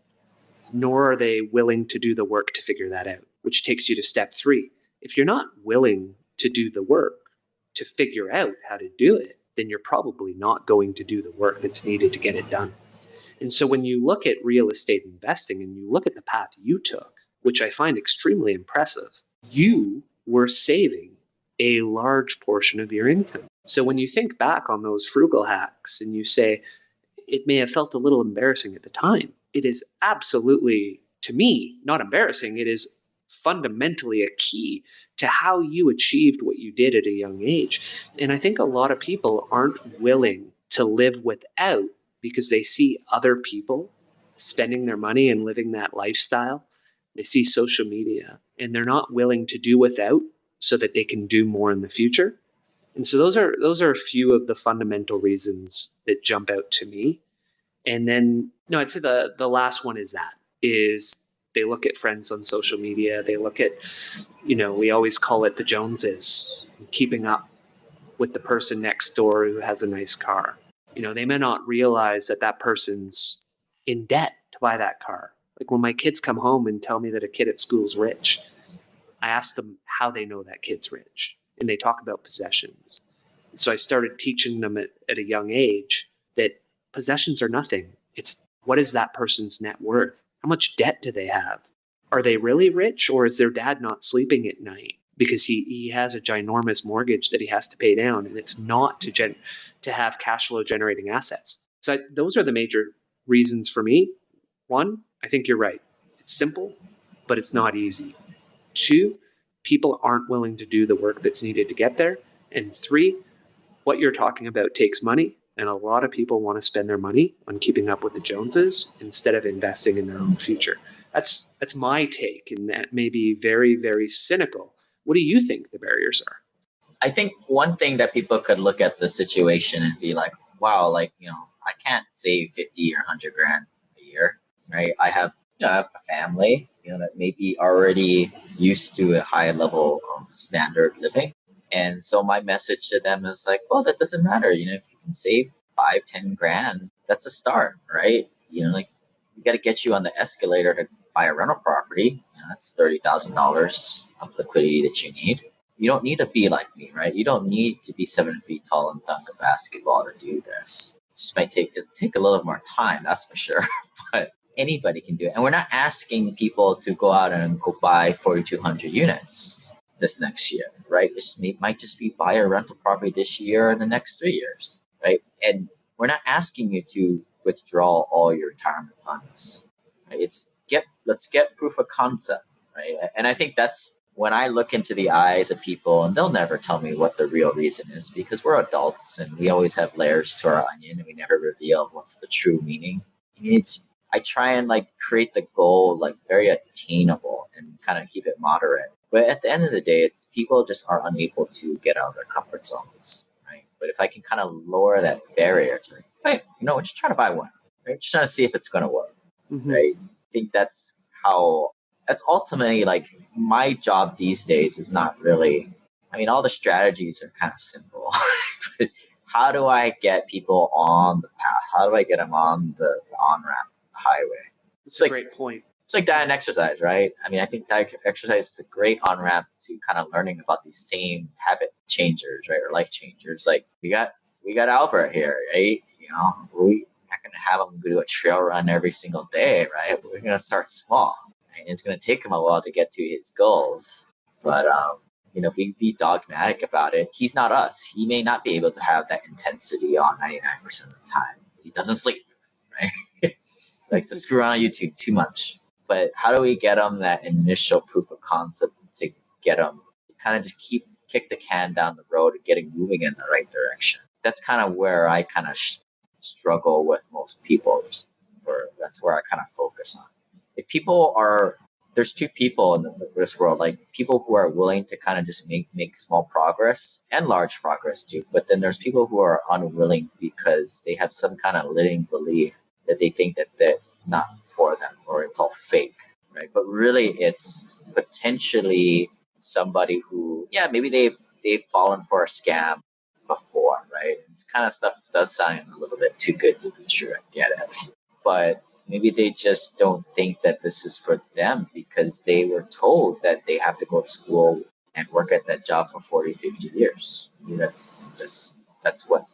nor are they willing to do the work to figure that out, which takes you to step three. If you're not willing to do the work to figure out how to do it, then you're probably not going to do the work that's needed to get it done. And so when you look at real estate investing and you look at the path you took, which I find extremely impressive, you were saving a large portion of your income. So when you think back on those frugal hacks and you say, it may have felt a little embarrassing at the time, it is absolutely, to me, not embarrassing. It is fundamentally a key to how you achieved what you did at a young age. And I think a lot of people aren't willing to live without because they see other people spending their money and living that lifestyle. They see social media and they're not willing to do without so that they can do more in the future. And so those are a few of the fundamental reasons that jump out to me. And then no, I'd say the last one is they look at friends on social media. They look at, we always call it the Joneses, keeping up with the person next door who has a nice car. They may not realize that that person's in debt to buy that car. Like when my kids come home and tell me that a kid at school's rich, I ask them how they know that kid's rich, and they talk about possessions. So I started teaching them at a young age that possessions are nothing. It's what is that person's net worth? How much debt do they have? Are they really rich, or is their dad not sleeping at night because he has a ginormous mortgage that he has to pay down, and it's not to have cash flow generating assets? So those are the major reasons for me. One, I think you're right. It's simple, but it's not easy. Two, people aren't willing to do the work that's needed to get there. And three, what you're talking about takes money. And a lot of people want to spend their money on keeping up with the Joneses instead of investing in their own future. That's my take, and that may be very, very cynical. What do you think the barriers are? I think one thing that people could look at the situation and be like, wow, I can't save 50 or 100 grand a year, right? I have a family, that may be already used to a high level of standard living. And so my message to them is like, well, that doesn't matter. If you can save 5-10 grand, that's a start, right? We got to get you on the escalator to buy a rental property. That's $30,000 of liquidity that you need. You don't need to be like me, right? You don't need to be 7 feet tall and dunk a basketball to do this. It just might take a little more time, that's for sure. But anybody can do it. And we're not asking people to go out and go buy 4,200 units this next year, right? It might just be buy a rental property this year or the next 3 years, right? And we're not asking you to withdraw all your retirement funds, right? Let's get proof of concept, right? And I think that's when I look into the eyes of people, and they'll never tell me what the real reason is because we're adults and we always have layers to our onion and we never reveal what's the true meaning. I try and like create the goal like very attainable and kind of keep it moderate. But at the end of the day, it's people just are unable to get out of their comfort zones, right? But if I can kind of lower that barrier to, hey, we're just trying to buy one, right? Just trying to see if it's going to work, right? I think that's ultimately like my job these days is not really, all the strategies are kind of simple, but how do I get people on the path? How do I get them on the on-ramp, the highway? It's a great point. It's like diet and exercise, right? I think diet exercise is a great on-ramp to kind of learning about these same habit changers, right? Or life changers. Like we got Albert here, right? We're not going to have him do a trail run every single day, right? We're going to start small. Right? It's going to take him a while to get to his goals. But, if we be dogmatic about it, he's not us. He may not be able to have that intensity on 99% of the time. He doesn't sleep, right? He likes to screw around on YouTube too much. But how do we get him that initial proof of concept to get him to kind of just kick the can down the road and getting moving in the right direction? That's kind of where I kind of struggle with most people. That's where I kind of focus on. If people there's two people in this world, like people who are willing to kind of just make small progress and large progress too. But then there's people who are unwilling because they have some kind of limiting belief that they think that that's not for them or it's all fake, right? But really it's potentially somebody who, maybe they've fallen for a scam before, right? This kind of stuff does sound a little bit too good to be true, I get it. But maybe they just don't think that this is for them because they were told that they have to go to school and work at that job for 40, 50 years. That's what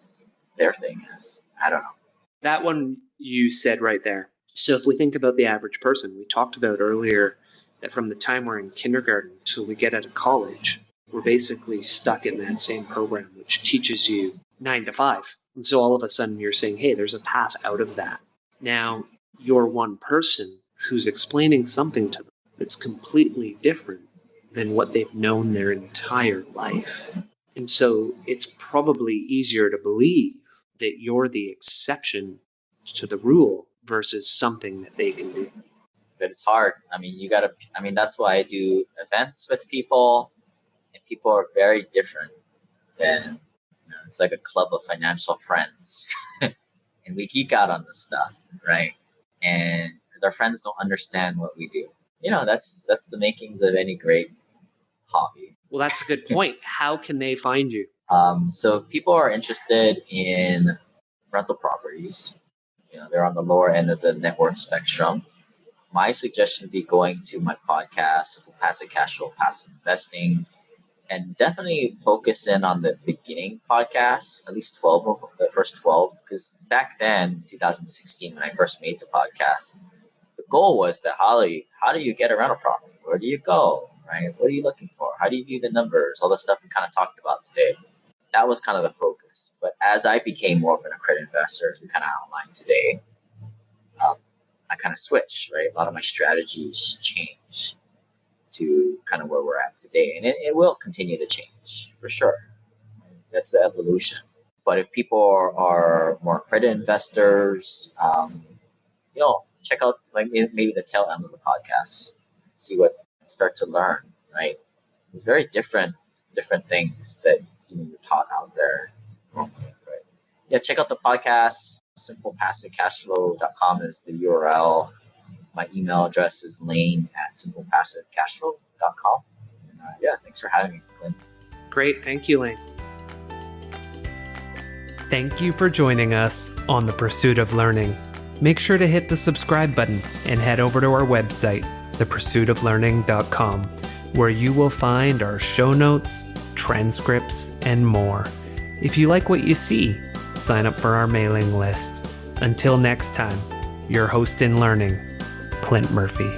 their thing is. I don't know. That one you said right there. So if we think about the average person, we talked about earlier that from the time we're in kindergarten till we get out of college, we're basically stuck in that same program, which teaches you 9 to 5. And so all of a sudden you're saying, hey, there's a path out of that. Now, you're one person who's explaining something to them that's completely different than what they've known their entire life. And so it's probably easier to believe that you're the exception to the rule versus something that they can do. But it's hard. That's why I do events with people, and people are very different than, it's like a club of financial friends. And we geek out on this stuff, right? And because our friends don't understand what we do. That's the makings of any great hobby. Well, that's a good point. How can they find you? So if people are interested in rental properties, they're on the lower end of the net worth spectrum. My suggestion would be going to my podcast, Simple Passive Cashflow, Passive Investing, and definitely focus in on the beginning podcasts, at least 12 of the first 12, because back then, 2016, when I first made the podcast, the goal was that how do you get a rental property? Where do you go, right? What are you looking for? How do you do the numbers? All the stuff we kind of talked about today. That was kind of the focus. But as I became more of an accredited investor, as we kind of outlined today, I kind of switched, right? A lot of my strategies changed to kind of where we're at today. And it will continue to change for sure. That's the evolution. But if people are more accredited investors, check out like maybe the tail end of the podcast, see what start to learn, right? It's very different things that you're taught out there. Right? Yeah, check out the podcast. SimplePassiveCashflow.com is the URL. My email address is lane@simplepassivecashflow.com. And thanks for having me, Clint. Great. Thank you, Lane. Thank you for joining us on The Pursuit of Learning. Make sure to hit the subscribe button and head over to our website, thepursuitoflearning.com, where you will find our show notes, transcripts, and more. If you like what you see, sign up for our mailing list. Until next time, your host in learning, Clint Murphy.